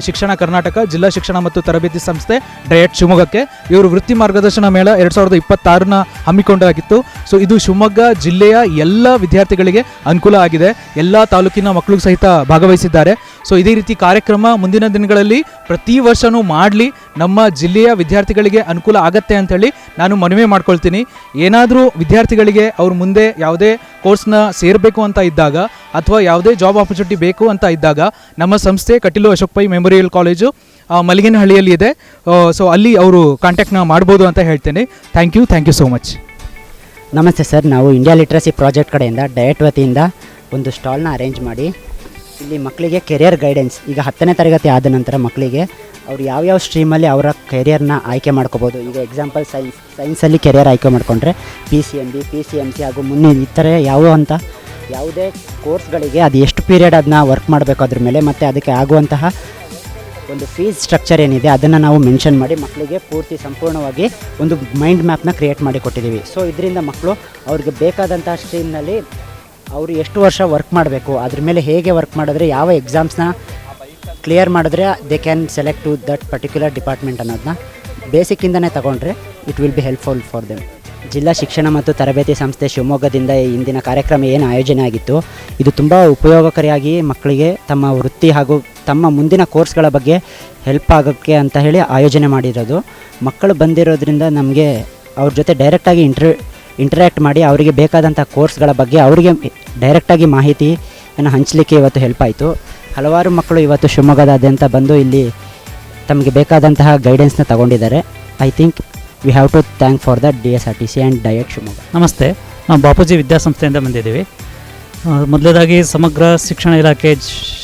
[SPEAKER 10] ಶಿಕ್ಷಣ ಕರ್ನಾಟಕ, ಜಿಲ್ಲಾ ಶಿಕ್ಷಣ ಮತ್ತು ತರಬೇತಿ ಸಂಸ್ಥೆ ಡಯಟ್ ಶಿವಮೊಗ್ಗಕ್ಕೆ. ಇವರು ವೃತ್ತಿ ಮಾರ್ಗದರ್ಶನ ಮೇಳ 2026 ಹಮ್ಮಿಕೊಂಡಾಗಿತ್ತು. ಸೊ ಇದು ಶಿವಮೊಗ್ಗ ಜಿಲ್ಲೆಯ ಎಲ್ಲ ವಿದ್ಯಾರ್ಥಿಗಳಿಗೆ ಅನುಕೂಲ ಆಗಿದೆ. ಎಲ್ಲ ತಾಲೂಕಿನ ಮಕ್ಕಳು ಸಹಿತ ಭಾಗವಹಿಸಿದ್ದಾರೆ. ಸೊ ಇದೇ ರೀತಿ ಕಾರ್ಯಕ್ರಮ ಮುಂದಿನ ದಿನಗಳಲ್ಲಿ ಪ್ರತಿ ವರ್ಷವೂ ಮಾಡಲಿ, ನಮ್ಮ ಜಿಲ್ಲೆಯ ವಿದ್ಯಾರ್ಥಿಗಳಿಗೆ ಅನುಕೂಲ ಆಗತ್ತೆ ಅಂಥೇಳಿ ನಾನು ಮನವಿ ಮಾಡ್ಕೊಳ್ತೀನಿ. ಏನಾದರೂ ವಿದ್ಯಾರ್ಥಿಗಳಿಗೆ ಅವ್ರ ಮುಂದೆ ಯಾವುದೇ ಕೋರ್ಸ್ನ ಸೇರಬೇಕು ಅಂತ ಇದ್ದಾಗ ಅಥವಾ ಯಾವುದೇ ಜಾಬ್ ಆಪರ್ಚುನಿಟಿ ಬೇಕು ಅಂತ ಇದ್ದಾಗ ನಮ್ಮ ಸಂಸ್ಥೆ ಕಟೀಲು ಅಶೋಕ್ ಪೈ ಮೆಮೋರಿಯಲ್ ಕಾಲೇಜು ಮಲ್ಲಿಗೆನಹಳ್ಳಿಯಲ್ಲಿ ಇದೆ. ಸೊ ಅಲ್ಲಿ ಅವರು ಕಾಂಟ್ಯಾಕ್ಟ್ನ ಮಾಡ್ಬೋದು ಅಂತ ಹೇಳ್ತೇನೆ. Thank you so much.
[SPEAKER 11] ನಮಸ್ತೆ ಸರ್, ನಾವು ಇಂಡಿಯಾ ಲಿಟ್ರಸಿ ಪ್ರಾಜೆಕ್ಟ್ ಕಡೆಯಿಂದ ಡಯಟ್ ವತಿಯಿಂದ ಒಂದು ಸ್ಟಾಲ್ನ ಅರೇಂಜ್ ಮಾಡಿ ಇಲ್ಲಿ ಮಕ್ಕಳಿಗೆ ಕೆರಿಯರ್ ಗೈಡೆನ್ಸ್, ಈಗ 10ನೇ ತರಗತಿ ಆದ ನಂತರ ಮಕ್ಕಳಿಗೆ ಅವ್ರು ಯಾವ್ಯಾವ ಸ್ಟ್ರೀಮಲ್ಲಿ ಅವರ ಕೆರಿಯರ್ನ ಆಯ್ಕೆ ಮಾಡ್ಕೋಬೋದು. ಈಗ ಎಕ್ಸಾಂಪಲ್ ಸೈನ್ಸಲ್ಲಿ ಕೆರಿಯರ್ ಆಯ್ಕೆ ಮಾಡಿಕೊಂಡ್ರೆ PCMB, PCMC ಹಾಗೂ ಇತರೆ ಯಾವುದೇ ಕೋರ್ಸ್ಗಳಿಗೆ ಅದು ಎಷ್ಟು ಪೀರಿಯಡ್ ಅದನ್ನ ವರ್ಕ್ ಮಾಡಬೇಕು ಅದ್ರ ಮೇಲೆ, ಮತ್ತು ಅದಕ್ಕೆ ಆಗುವಂತಹ ಒಂದು ಫೀಸ್ ಸ್ಟ್ರಕ್ಚರ್ ಏನಿದೆ ಅದನ್ನು ನಾವು ಮೆನ್ಷನ್ ಮಾಡಿ ಮಕ್ಕಳಿಗೆ ಸಂಪೂರ್ಣವಾಗಿ ಒಂದು ಮೈಂಡ್ ಮ್ಯಾಪ್ನ ಕ್ರಿಯೇಟ್ ಮಾಡಿ ಕೊಟ್ಟಿದ್ದೀವಿ. ಸೊ ಇದರಿಂದ ಮಕ್ಕಳು ಅವ್ರಿಗೆ ಬೇಕಾದಂಥ ಸ್ಟ್ರೀಮ್ನಲ್ಲಿ ಅವರು ಎಷ್ಟು ವರ್ಷ ವರ್ಕ್ ಮಾಡಬೇಕು, ಅದ್ರ ಮೇಲೆ ಹೇಗೆ ವರ್ಕ್ ಮಾಡಿದ್ರೆ, ಯಾವ ಎಕ್ಸಾಮ್ಸ್ನ ಕ್ಲಿಯರ್ ಮಾಡಿದ್ರೆ they can select to that particular department ಅನ್ನೋದನ್ನ ಬೇಸಿಕ್ಕಿಂದನೇ ತಗೊಂಡ್ರೆ it will be helpful for them. ಜಿಲ್ಲಾ ಶಿಕ್ಷಣ ಮತ್ತು ತರಬೇತಿ ಸಂಸ್ಥೆ ಶಿವಮೊಗ್ಗದಿಂದ ಇಂದಿನ ಕಾರ್ಯಕ್ರಮ ಏನು ಆಯೋಜನೆ ಆಗಿತ್ತು, ಇದು ತುಂಬ ಉಪಯೋಗಕಾರಿಯಾಗಿ ಮಕ್ಕಳಿಗೆ ತಮ್ಮ ವೃತ್ತಿ ಹಾಗೂ ತಮ್ಮ ಮುಂದಿನ ಕೋರ್ಸ್ಗಳ ಬಗ್ಗೆ ಹೆಲ್ಪ್ ಆಗೋಕ್ಕೆ ಅಂತ ಹೇಳಿ ಆಯೋಜನೆ ಮಾಡಿರೋದು. ಮಕ್ಕಳು ಬಂದಿರೋದ್ರಿಂದ ನಮಗೆ ಅವ್ರ ಜೊತೆ ಡೈರೆಕ್ಟಾಗಿ ಇಂಟ್ರ್ಯಾಕ್ಟ್ ಮಾಡಿ ಅವರಿಗೆ ಬೇಕಾದಂಥ ಕೋರ್ಸ್ಗಳ ಬಗ್ಗೆ ಅವರಿಗೆ ಡೈರೆಕ್ಟಾಗಿ ಮಾಹಿತಿಯನ್ನು ಹಂಚಲಿಕ್ಕೆ ಇವತ್ತು ಹೆಲ್ಪ್ ಆಯಿತು. ಹಲವಾರು ಮಕ್ಕಳು ಇವತ್ತು ಶಿವಮೊಗ್ಗದಾದ್ಯಂತ ಬಂದು ಇಲ್ಲಿ ತಮಗೆ ಬೇಕಾದಂತಹ ಗೈಡೆನ್ಸ್ನ ತಗೊಂಡಿದ್ದಾರೆ. I think we have to thank for the DSRTC and DIET Shivamogga.
[SPEAKER 12] ನಮಸ್ತೆ, ನಾವು ಬಾಪೂಜಿ ವಿದ್ಯಾಸಂಸ್ಥೆಯಿಂದ ಬಂದಿದ್ದೀವಿ. ಮೊದಲನೇದಾಗಿ ಸಮಗ್ರ ಶಿಕ್ಷಣ ಇಲಾಖೆ,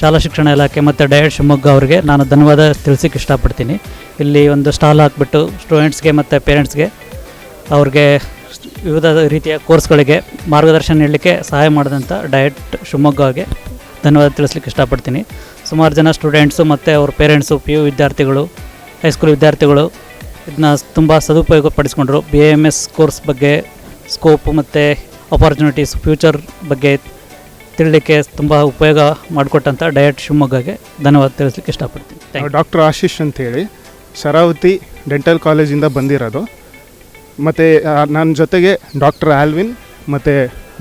[SPEAKER 12] ಶಾಲಾ ಶಿಕ್ಷಣ ಇಲಾಖೆ ಮತ್ತು ಡಯಟ್ ಶಿವಮೊಗ್ಗ ಅವರಿಗೆ ನಾನು ಧನ್ಯವಾದ ತಿಳಿಸೋಕ್ಕೆ ಇಷ್ಟಪಡ್ತೀನಿ. ಇಲ್ಲಿ ಒಂದು ಸ್ಟಾಲ್ ಹಾಕ್ಬಿಟ್ಟು ಸ್ಟೂಡೆಂಟ್ಸ್ಗೆ ಮತ್ತು ಪೇರೆಂಟ್ಸ್ಗೆ ಅವ್ರಿಗೆ ವಿವಿಧ ರೀತಿಯ ಕೋರ್ಸ್ಗಳಿಗೆ ಮಾರ್ಗದರ್ಶನ ನೀಡಲಿಕ್ಕೆ ಸಹಾಯ ಮಾಡಿದಂಥ ಡಯಟ್ ಶಿವಮೊಗ್ಗಗೆ ಧನ್ಯವಾದ ತಿಳಿಸ್ಲಿಕ್ಕೆ ಇಷ್ಟಪಡ್ತೀನಿ. ಸುಮಾರು ಜನ ಸ್ಟೂಡೆಂಟ್ಸು ಮತ್ತು ಅವ್ರ ಪೇರೆಂಟ್ಸು PU ವಿದ್ಯಾರ್ಥಿಗಳು, ಹೈಸ್ಕೂಲ್ ವಿದ್ಯಾರ್ಥಿಗಳು ಇದನ್ನ ತುಂಬ ಸದುಪಯೋಗ ಪಡಿಸ್ಕೊಂಡ್ರು. BAMS ಕೋರ್ಸ್ ಬಗ್ಗೆ ಸ್ಕೋಪ್ ಮತ್ತು ಆಪರ್ಚುನಿಟೀಸ್ ಫ್ಯೂಚರ್ ಬಗ್ಗೆ ತಿಳಲಿಕ್ಕೆ ತುಂಬ ಉಪಯೋಗ ಮಾಡಿಕೊಟ್ಟಂಥ ಡಯಟ್ ಶಿವಮೊಗ್ಗಗೆ ಧನ್ಯವಾದ ತಿಳಿಸ್ಲಿಕ್ಕೆ ಇಷ್ಟಪಡ್ತೀನಿ.
[SPEAKER 13] ಡಾಕ್ಟರ್ ಆಶೀಶ್ ಅಂತೇಳಿ ಶರಾವತಿ ಡೆಂಟಲ್ ಕಾಲೇಜಿಂದ ಬಂದಿರೋದು. ಮತ್ತು ನನ್ನ ಜೊತೆಗೆ ಡಾಕ್ಟರ್ ಆಲ್ವಿನ್ ಮತ್ತು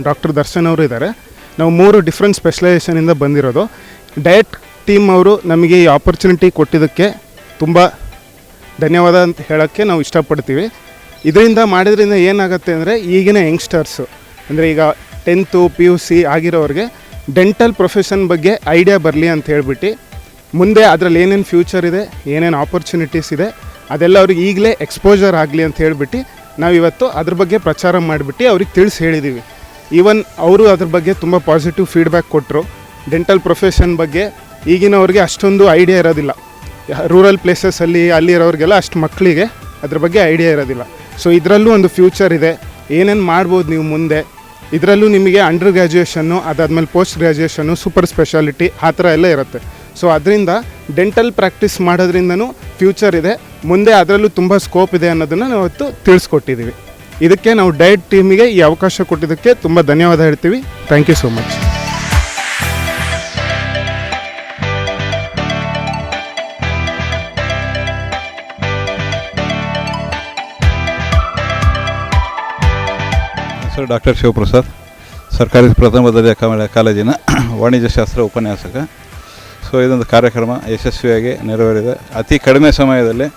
[SPEAKER 13] ಡಾಕ್ಟರ್ ದರ್ಶನ್ ಅವರು ಇದ್ದಾರೆ. ನಾವು 3 ಡಿಫ್ರೆಂಟ್ ಸ್ಪೆಷಲೈಸೇಷನಿಂದ ಬಂದಿರೋದು. ಡಯಟ್ ಟೀಮ್ ಅವರು ನಮಗೆ ಈ ಆಪರ್ಚುನಿಟಿ ಕೊಟ್ಟಿದ್ದಕ್ಕೆ ತುಂಬ ಧನ್ಯವಾದ ಅಂತ ಹೇಳೋಕ್ಕೆ ನಾವು ಇಷ್ಟಪಡ್ತೀವಿ. ಇದರಿಂದ ಮಾಡಿದ್ರಿಂದ ಏನಾಗುತ್ತೆ ಅಂದರೆ ಈಗಿನ ಯಂಗ್ಸ್ಟರ್ಸು ಅಂದರೆ ಈಗ 10th PUC ಆಗಿರೋರಿಗೆ ಡೆಂಟಲ್ ಪ್ರೊಫೆಷನ್ ಬಗ್ಗೆ ಐಡಿಯಾ ಬರಲಿ ಅಂತ ಹೇಳ್ಬಿಟ್ಟು ಮುಂದೆ ಅದರಲ್ಲಿ ಏನೇನು ಫ್ಯೂಚರ್ ಇದೆ, ಏನೇನು ಆಪರ್ಚುನಿಟೀಸ್ ಇದೆ ಅದೆಲ್ಲ ಅವ್ರಿಗೆ ಈಗಲೇ ಎಕ್ಸ್ಪೋಜರ್ ಆಗಲಿ ಅಂತ ಹೇಳ್ಬಿಟ್ಟು ನಾವು ಇವತ್ತು ಅದ್ರ ಬಗ್ಗೆ ಪ್ರಚಾರ ಮಾಡಿಬಿಟ್ಟು ಅವ್ರಿಗೆ ತಿಳಿಸಿ ಹೇಳಿದ್ದೀವಿ. ಈವನ್ ಅವರು ಅದ್ರ ಬಗ್ಗೆ ತುಂಬ ಪಾಸಿಟಿವ್ ಫೀಡ್ಬ್ಯಾಕ್ ಕೊಟ್ಟರು. ಡೆಂಟಲ್ ಪ್ರೊಫೆಷನ್ ಬಗ್ಗೆ ಈಗಿನವ್ರಿಗೆ ಅಷ್ಟೊಂದು ಐಡಿಯಾ ಇರೋದಿಲ್ಲ. ರೂರಲ್ ಪ್ಲೇಸಸಲ್ಲಿ ಅಲ್ಲಿರೋರಿಗೆಲ್ಲ ಅಷ್ಟು ಮಕ್ಕಳಿಗೆ ಅದ್ರ ಬಗ್ಗೆ ಐಡಿಯಾ ಇರೋದಿಲ್ಲ. ಸೊ ಇದರಲ್ಲೂ ಒಂದು ಫ್ಯೂಚರ್ ಇದೆ, ಏನೇನು ಮಾಡ್ಬೋದು ನೀವು ಮುಂದೆ. ಇದರಲ್ಲೂ ನಿಮಗೆ ಅಂಡರ್ ಗ್ರ್ಯಾಜುಯೇಷನ್ನು, ಅದಾದಮೇಲೆ ಪೋಸ್ಟ್ ಗ್ರ್ಯಾಜುಯೇಷನ್ನು, ಸೂಪರ್ ಸ್ಪೆಷಾಲಿಟಿ ಆ ಥರ ಎಲ್ಲ ಇರುತ್ತೆ. ಸೊ ಅದರಿಂದ ಡೆಂಟಲ್ ಪ್ರಾಕ್ಟೀಸ್ ಮಾಡೋದ್ರಿಂದನೂ ಫ್ಯೂಚರ್ ಇದೆ, ಮುಂದೆ ಅದರಲ್ಲೂ ತುಂಬ ಸ್ಕೋಪ್ ಇದೆ ಅನ್ನೋದನ್ನು ನಾವು ಇವತ್ತು ತಿಳಿಸ್ಕೊಟ್ಟಿದ್ದೀವಿ. ಇದಕ್ಕೆ ನಾವು ಡಯಟ್ ಟೀಮಿಗೆ ಈ ಅವಕಾಶ ಕೊಟ್ಟಿದ್ದಕ್ಕೆ ತುಂಬ ಧನ್ಯವಾದ ಹೇಳ್ತೀವಿ. Thank you so much.
[SPEAKER 14] ಹೆಸರು ಡಾಕ್ಟರ್ ಶಿವಪ್ರಸಾದ್, ಸರ್ಕಾರಿ ಪ್ರಥಮ ದರ್ಜೆ ಕಾಲೇಜಿನ ವಾಣಿಜ್ಯಶಾಸ್ತ್ರ ಉಪನ್ಯಾಸಕ. ಸೊ ಇದೊಂದು ಕಾರ್ಯಕ್ರಮ ಯಶಸ್ವಿಯಾಗಿ ನೆರವೇರಿದೆ. ಅತಿ ಕಡಿಮೆ ಸಮಯದಲ್ಲಿ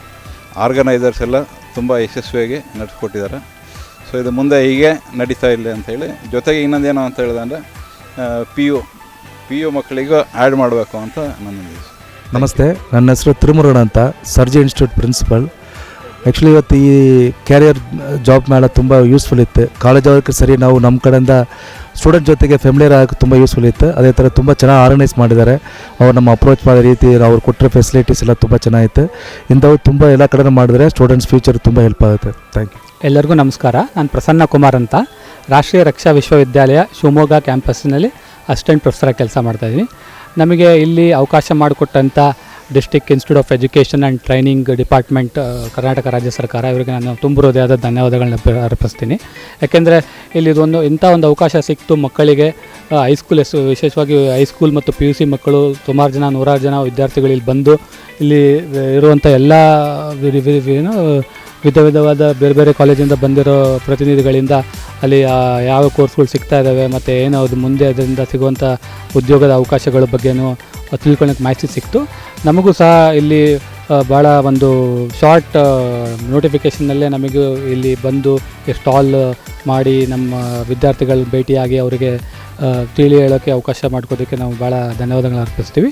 [SPEAKER 14] ಆರ್ಗನೈಸರ್ಸ್ ಎಲ್ಲ ತುಂಬ ಯಶಸ್ವಿಯಾಗಿ ನಡೆಸ್ಕೊಟ್ಟಿದ್ದಾರೆ. ಸೊ ಇದು ಮುಂದೆ ಹೀಗೆ ನಡೀತಾ ಇಲ್ಲ ಅಂಥೇಳಿ, ಜೊತೆಗೆ ಇನ್ನೊಂದೇನು ಅಂತ ಹೇಳಿದೆ ಅಂದರೆ PU ಮಕ್ಕಳಿಗೂ ಆ್ಯಡ್ ಮಾಡಬೇಕು ಅಂತ ನನ್ನ ಉದ್ದೇಶ.
[SPEAKER 15] ನಮಸ್ತೆ, ನನ್ನ ಹೆಸರು ತಿರುಮುರುಣ ಅಂತ, ಸರ್ಜಿ ಇನ್ಸ್ಟಿಟ್ಯೂಟ್ ಪ್ರಿನ್ಸಿಪಲ್. ಆ್ಯಕ್ಚುಲಿ ಇವತ್ತು ಈ ಕ್ಯಾರಿಯರ್ ಜಾಬ್ ಮೇಳ ತುಂಬ ಯೂಸ್ಫುಲ್ ಇತ್ತು. ಕಾಲೇಜ್ ಅವ್ರಿಗೆ ಸರಿ ನಾವು ನಮ್ಮ ಕಡೆಯಿಂದ ಸ್ಟೂಡೆಂಟ್ ಜೊತೆಗೆ ಫೆಮಿಲಿಯರ್ ಆಗೋಕ್ಕೆ ತುಂಬ ಯೂಸ್ಫುಲ್ ಇತ್ತು. ಅದೇ ಥರ ತುಂಬ ಚೆನ್ನಾಗಿ ಆರ್ಗನೈಸ್ ಮಾಡಿದ್ದಾರೆ. ಅವ್ರು ನಮ್ಮ ಅಪ್ರೋಚ್ ಮಾಡೋ ರೀತಿ, ಅವ್ರು ಕೊಟ್ಟರೆ ಫೆಸಿಲಿಟೀಸ್ ಎಲ್ಲ ತುಂಬ ಚೆನ್ನಾಗಿತ್ತು. ಇಂಥವು ತುಂಬ ಎಲ್ಲ ಕಡೆ ಮಾಡಿದ್ರೆ ಸ್ಟೂಡೆಂಟ್ಸ್ ಫ್ಯೂಚರ್ ತುಂಬ ಹೆಲ್ಪ್ ಆಗುತ್ತೆ. Thank you.
[SPEAKER 16] ಎಲ್ಲರಿಗೂ ನಮಸ್ಕಾರ. ನಾನು ಪ್ರಸನ್ನ ಕುಮಾರ್ ಅಂತ, ರಾಷ್ಟ್ರೀಯ ರಕ್ಷಾ ವಿಶ್ವವಿದ್ಯಾಲಯ ಶಿವಮೊಗ್ಗ ಕ್ಯಾಂಪಸ್ಸಿನಲ್ಲಿ ಅಸಿಸ್ಟೆಂಟ್ ಪ್ರೊಫೆಸರಾಗಿ ಕೆಲಸ ಮಾಡ್ತಾಯಿದ್ದೀನಿ. ನಮಗೆ ಇಲ್ಲಿ ಅವಕಾಶ ಮಾಡಿಕೊಟ್ಟಂಥ district institute of education and training department, Karnataka ರಾಜ್ಯ ಸರ್ಕಾರ, ಇವರಿಗೆ ನಾನು ತುಂಬ ಹೃದಯದ ಧನ್ಯವಾದಗಳನ್ನ ಅರ್ಪಿಸ್ತೀನಿ. ಯಾಕೆಂದರೆ ಇಲ್ಲಿ ಇಂಥ ಒಂದು ಅವಕಾಶ ಸಿಕ್ತು ಮಕ್ಕಳಿಗೆ. ಹೈಸ್ಕೂಲ್ ವಿಶೇಷವಾಗಿ ಹೈಸ್ಕೂಲ್ ಮತ್ತು PUC ಮಕ್ಕಳು ಸುಮಾರು ಜನ, 100 ಜನ ವಿದ್ಯಾರ್ಥಿಗಳು ಇಲ್ಲಿ ಬಂದು ಇಲ್ಲಿ ಇರುವಂಥ ಎಲ್ಲ ವಿಧವಾದ ಬೇರೆ ಬೇರೆ ಕಾಲೇಜಿಂದ ಬಂದಿರೋ ಪ್ರತಿನಿಧಿಗಳಿಂದ ಅಲ್ಲಿ ಯಾವ ಕೋರ್ಸ್ಗಳು ಸಿಗ್ತಾ ಇದ್ದಾವೆ ಮತ್ತು ಏನು ಅದು ಮುಂದೆ ಅದರಿಂದ ಸಿಗುವಂಥ ಉದ್ಯೋಗದ ಅವಕಾಶಗಳ ಬಗ್ಗೆನೂ ತಿಳ್ಕೊಳ್ಳೋಕ್ಕೆ ಮಾಹಿತಿ ಸಿಕ್ತು. ನಮಗೂ ಸಹ ಇಲ್ಲಿ ಭಾಳ ಒಂದು ಶಾರ್ಟ್ ನೋಟಿಫಿಕೇಷನ್ನಲ್ಲೇ ನಮಗೂ ಇಲ್ಲಿ ಬಂದು ಸ್ಟಾಲ್ ಮಾಡಿ ನಮ್ಮ ವಿದ್ಯಾರ್ಥಿಗಳ ಭೇಟಿಯಾಗಿ ಅವರಿಗೆ ತಿಳಿ ಹೇಳೋಕ್ಕೆ ಅವಕಾಶ ಮಾಡ್ಕೋದಕ್ಕೆ ನಾವು ಭಾಳ ಧನ್ಯವಾದಗಳನ್ನ ಅರ್ಪಿಸ್ತೀವಿ.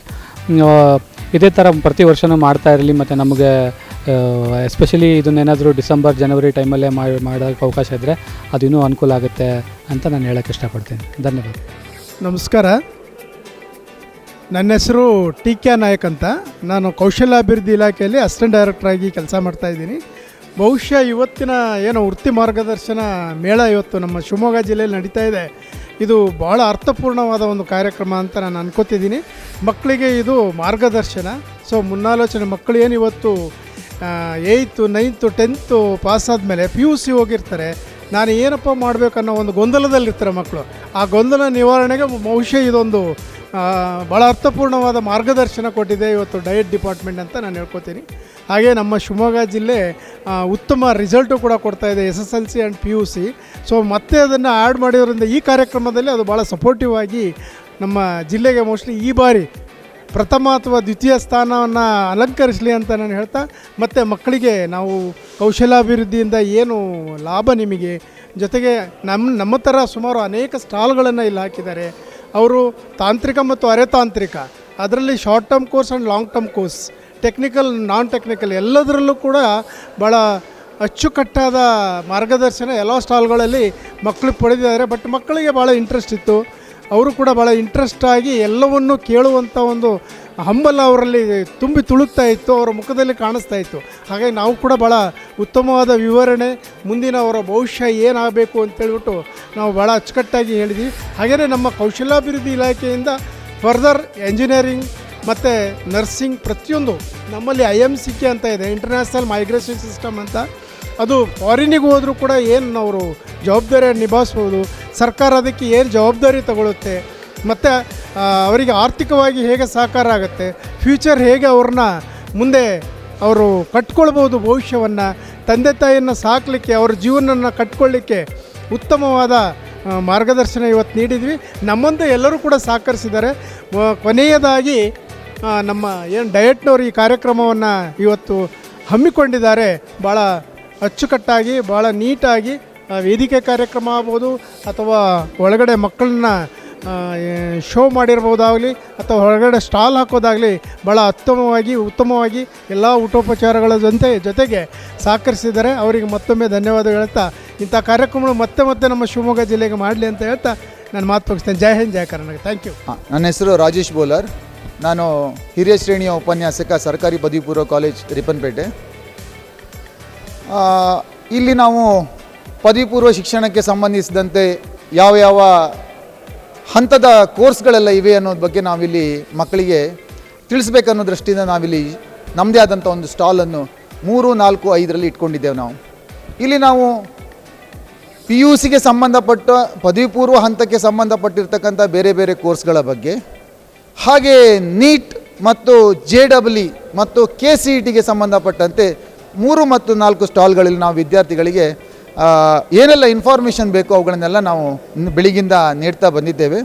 [SPEAKER 16] ಇದೇ ಥರ ಪ್ರತಿ ವರ್ಷವೂ ಮಾಡ್ತಾ ಇರಲಿ ಮತ್ತು ನಮಗೆ ಎಸ್ಪೆಷಲಿ ಇದನ್ನೇನಾದರೂ ಡಿಸೆಂಬರ್ ಜನವರಿ ಟೈಮಲ್ಲೇ ಮಾಡೋಕ್ಕೆ ಅವಕಾಶ ಇದ್ದರೆ ಅದು ಇನ್ನೂ ಅನುಕೂಲ ಆಗುತ್ತೆ ಅಂತ ನಾನು ಹೇಳೋಕ್ಕೆ ಇಷ್ಟಪಡ್ತೀನಿ. ಧನ್ಯವಾದ.
[SPEAKER 17] ನಮಸ್ಕಾರ, ನನ್ನ ಹೆಸರು TK ನಾಯಕ್ ಅಂತ. ನಾನು ಕೌಶಲ್ಯಾಭಿವೃದ್ಧಿ ಇಲಾಖೆಯಲ್ಲಿ ಅಸಿಸ್ಟೆಂಟ್ ಡೈರೆಕ್ಟ್ರಾಗಿ ಕೆಲಸ ಮಾಡ್ತಾಯಿದ್ದೀನಿ. ಬಹುಶಃ ಇವತ್ತಿನ ವೃತ್ತಿ ಮಾರ್ಗದರ್ಶನ ಮೇಳ ಇವತ್ತು ನಮ್ಮ ಶಿವಮೊಗ್ಗ ಜಿಲ್ಲೆಯಲ್ಲಿ ನಡೀತಾ ಇದೆ. ಇದು ಭಾಳ ಅರ್ಥಪೂರ್ಣವಾದ ಒಂದು ಕಾರ್ಯಕ್ರಮ ಅಂತ ನಾನು ಅನ್ಕೋತಿದ್ದೀನಿ. ಮಕ್ಕಳಿಗೆ ಇದು ಮಾರ್ಗದರ್ಶನ. ಸೊ ಮುನ್ನಾಲೋಚನೆ, ಮಕ್ಕಳು ಏನು ಇವತ್ತು 8th 9th 10th ಪಾಸ್ ಆದಮೇಲೆ PUC ಹೋಗಿರ್ತಾರೆ, ನಾನು ಏನಪ್ಪ ಮಾಡಬೇಕನ್ನೋ ಒಂದು ಗೊಂದಲದಲ್ಲಿರ್ತಾರೆ ಮಕ್ಕಳು. ಆ ಗೊಂದಲ ನಿವಾರಣೆಗೆ ಬಹುಶಃ ಇದೊಂದು ಭಾಳ ಅರ್ಥಪೂರ್ಣವಾದ ಮಾರ್ಗದರ್ಶನ ಕೊಟ್ಟಿದೆ ಇವತ್ತು ಡಯಟ್ ಡಿಪಾರ್ಟ್ಮೆಂಟ್ ಅಂತ ನಾನು ಹೇಳ್ಕೊತೀನಿ. ಹಾಗೆ ನಮ್ಮ ಶಿವಮೊಗ್ಗ ಜಿಲ್ಲೆ ಉತ್ತಮ ರಿಸಲ್ಟು ಕೂಡ ಕೊಡ್ತಾಯಿದೆ SSLC ಆ್ಯಂಡ್ PUC. ಸೊ ಮತ್ತೆ ಅದನ್ನು ಆ್ಯಡ್ ಮಾಡಿರೋದ್ರಿಂದ ಈ ಕಾರ್ಯಕ್ರಮದಲ್ಲಿ ಅದು ಭಾಳ ಸಪೋರ್ಟಿವ್ ಆಗಿ ನಮ್ಮ ಜಿಲ್ಲೆಗೆ ಮೋಸ್ಟ್ಲಿ ಈ ಬಾರಿ ಪ್ರಥಮ ಅಥವಾ ದ್ವಿತೀಯ ಸ್ಥಾನವನ್ನು ಅಲಂಕರಿಸಲಿ ಅಂತ ನಾನು ಹೇಳ್ತಾ, ಮತ್ತು ಮಕ್ಕಳಿಗೆ ನಾವು ಕೌಶಲ್ಯಾಭಿವೃದ್ಧಿಯಿಂದ ಏನು ಲಾಭ ನಿಮಗೆ, ಜೊತೆಗೆ ನಮ್ಮ ಥರ ಸುಮಾರು ಅನೇಕ ಸ್ಟಾಲ್ಗಳನ್ನು ಇಲ್ಲಿ ಹಾಕಿದ್ದಾರೆ. ಅವರು ತಾಂತ್ರಿಕ ಮತ್ತು ಅರೆತಾಂತ್ರಿಕ, ಅದರಲ್ಲಿ short term course and long term course, technical non technical ಎಲ್ಲದರಲ್ಲೂ ಕೂಡ ಭಾಳ ಅಚ್ಚುಕಟ್ಟಾದ ಮಾರ್ಗದರ್ಶನ ಎಲ್ಲ ಸ್ಟಾಲ್ಗಳಲ್ಲಿ ಮಕ್ಕಳಿಗೆ ಪಡೆದಿದ್ದಾರೆ. ಬಟ್ ಮಕ್ಕಳಿಗೆ ಭಾಳ ಇಂಟ್ರೆಸ್ಟ್ ಇತ್ತು, ಅವರು ಕೂಡ ಭಾಳ ಇಂಟ್ರೆಸ್ಟಾಗಿ ಎಲ್ಲವನ್ನೂ ಕೇಳುವಂಥ ಒಂದು ಹಂಬಲ ಅವರಲ್ಲಿ ತುಂಬಿ ತುಳುಕ್ತಾ ಇತ್ತು, ಅವರ ಮುಖದಲ್ಲಿ ಕಾಣಿಸ್ತಾ ಇತ್ತು. ಹಾಗಾಗಿ ನಾವು ಕೂಡ ಭಾಳ ಉತ್ತಮವಾದ ವಿವರಣೆ, ಮುಂದಿನ ಅವರ ಭವಿಷ್ಯ ಏನಾಗಬೇಕು ಅಂತೇಳ್ಬಿಟ್ಟು ನಾವು ಭಾಳ ಅಚ್ಚುಕಟ್ಟಾಗಿ ಹೇಳಿದ್ವಿ. ಹಾಗೆಯೇ ನಮ್ಮ ಕೌಶಲ್ಯಾಭಿವೃದ್ಧಿ ಇಲಾಖೆಯಿಂದ ಫರ್ದರ್ ಎಂಜಿನಿಯರಿಂಗ್ ಮತ್ತು ನರ್ಸಿಂಗ್ ಪ್ರತಿಯೊಂದು ನಮ್ಮಲ್ಲಿ IMCK ಅಂತ ಇದೆ, ಇಂಟರ್ನ್ಯಾಷನಲ್ ಮೈಗ್ರೇಷನ್ ಸಿಸ್ಟಮ್ ಅಂತ. ಅದು ಫಾರಿನಿಗೆ ಹೋದರೂ ಕೂಡ ಏನು ಅವರು ಜವಾಬ್ದಾರಿಯನ್ನು ನಿಭಾಯಿಸ್ಬೋದು, ಸರ್ಕಾರ ಅದಕ್ಕೆ ಏನು ಜವಾಬ್ದಾರಿ ತಗೊಳುತ್ತೆ, ಮತ್ತು ಅವರಿಗೆ ಆರ್ಥಿಕವಾಗಿ ಹೇಗೆ ಸಹಕಾರ ಆಗುತ್ತೆ, ಫ್ಯೂಚರ್ ಹೇಗೆ ಅವ್ರನ್ನ ಮುಂದೆ ಅವರು ಕಟ್ಕೊಳ್ಬೋದು, ಭವಿಷ್ಯವನ್ನು ತಂದೆ ತಾಯಿಯನ್ನು ಸಾಕಲಿಕ್ಕೆ ಅವ್ರ ಜೀವನವನ್ನು ಕಟ್ಕೊಳ್ಳಿಕ್ಕೆ ಉತ್ತಮವಾದ ಮಾರ್ಗದರ್ಶನ ಇವತ್ತು ನೀಡಿದ್ವಿ. ನಮ್ಮಂತೆ ಎಲ್ಲರೂ ಕೂಡ ಸಹಕರಿಸಿದ್ದಾರೆ. ಕೊನೆಯದಾಗಿ ನಮ್ಮ ಏನು ಡಯಟ್ನವರು ಈ ಕಾರ್ಯಕ್ರಮವನ್ನು ಇವತ್ತು ಹಮ್ಮಿಕೊಂಡಿದ್ದಾರೆ. ಭಾಳ ಅಚ್ಚುಕಟ್ಟಾಗಿ ಭಾಳ ನೀಟಾಗಿ ವೇದಿಕೆ ಕಾರ್ಯಕ್ರಮ ಆಗ್ಬೋದು ಅಥವಾ ಒಳಗಡೆ ಮಕ್ಕಳನ್ನ ಶೋ ಮಾಡಿರ್ಬೋದಾಗಲಿ ಅಥವಾ ಹೊರಗಡೆ ಸ್ಟಾಲ್ ಹಾಕೋದಾಗಲಿ ಭಾಳ ಉತ್ತಮವಾಗಿ ಎಲ್ಲ ಊಟೋಪಚಾರಗಳ ಜೊತೆಗೆ ಸಹಕರಿಸಿದ್ದಾರೆ. ಅವರಿಗೆ ಮತ್ತೊಮ್ಮೆ ಧನ್ಯವಾದ ಹೇಳ್ತಾ ಇಂಥ ಕಾರ್ಯಕ್ರಮಗಳು ಮತ್ತೆ ನಮ್ಮ ಶಿವಮೊಗ್ಗ ಜಿಲ್ಲೆಗೆ ಮಾಡಲಿ ಅಂತ ಹೇಳ್ತಾ ನಾನು ಮಾತು ಮುಗಿಸ್ತೇನೆ. ಜೈ ಹಿಂದ್, ಜೈ ಕರ್ನಾಟಕ. Thank you.
[SPEAKER 18] ನನ್ನ ಹೆಸರು ರಾಜೇಶ್ ಬೋಲರ್. ನಾನು ಹಿರಿಯ ಶ್ರೇಣಿಯ ಉಪನ್ಯಾಸಕ, ಸರ್ಕಾರಿ ಪದವಿ ಪೂರ್ವ ಕಾಲೇಜ್ ರಿಪ್ಪನ್ಪೇಟೆ. ಇಲ್ಲಿ ನಾವು ಪದವಿ ಪೂರ್ವ ಶಿಕ್ಷಣಕ್ಕೆ ಸಂಬಂಧಿಸಿದಂತೆ ಯಾವ ಹಂತದ ಕೋರ್ಸ್ಗಳೆಲ್ಲ ಇವೆ ಅನ್ನೋದ್ರ ಬಗ್ಗೆ ನಾವಿಲ್ಲಿ ಮಕ್ಕಳಿಗೆ ತಿಳಿಸ್ಬೇಕನ್ನೋ ದೃಷ್ಟಿಯಿಂದ ನಾವಿಲ್ಲಿ ನಮ್ಮದೇ ಆದಂಥ ಒಂದು ಸ್ಟಾಲನ್ನು 3, 4, 5ರಲ್ಲಿ ಇಟ್ಕೊಂಡಿದ್ದೇವೆ. ಇಲ್ಲಿ ನಾವು PUCಗೆ ಸಂಬಂಧಪಟ್ಟ ಪದವಿ ಪೂರ್ವ ಹಂತಕ್ಕೆ ಸಂಬಂಧಪಟ್ಟಿರ್ತಕ್ಕಂಥ ಬೇರೆ ಬೇರೆ ಕೋರ್ಸ್ಗಳ ಬಗ್ಗೆ, ಹಾಗೆ ನೀಟ್ ಮತ್ತು JEE ಮತ್ತು KCETಗೆ ಸಂಬಂಧಪಟ್ಟಂತೆ 3 ಮತ್ತು 4 ಸ್ಟಾಲ್ಗಳಲ್ಲಿ ನಾವು ವಿದ್ಯಾರ್ಥಿಗಳಿಗೆ ಏನೆಲ್ಲ ಇನ್ಫಾರ್ಮೇಷನ್ ಬೇಕೋ ಅವುಗಳನ್ನೆಲ್ಲ ನಾವು ಬೆಳಗಿಂದ ನೀಡ್ತಾ ಬಂದಿದ್ದೇವೆ.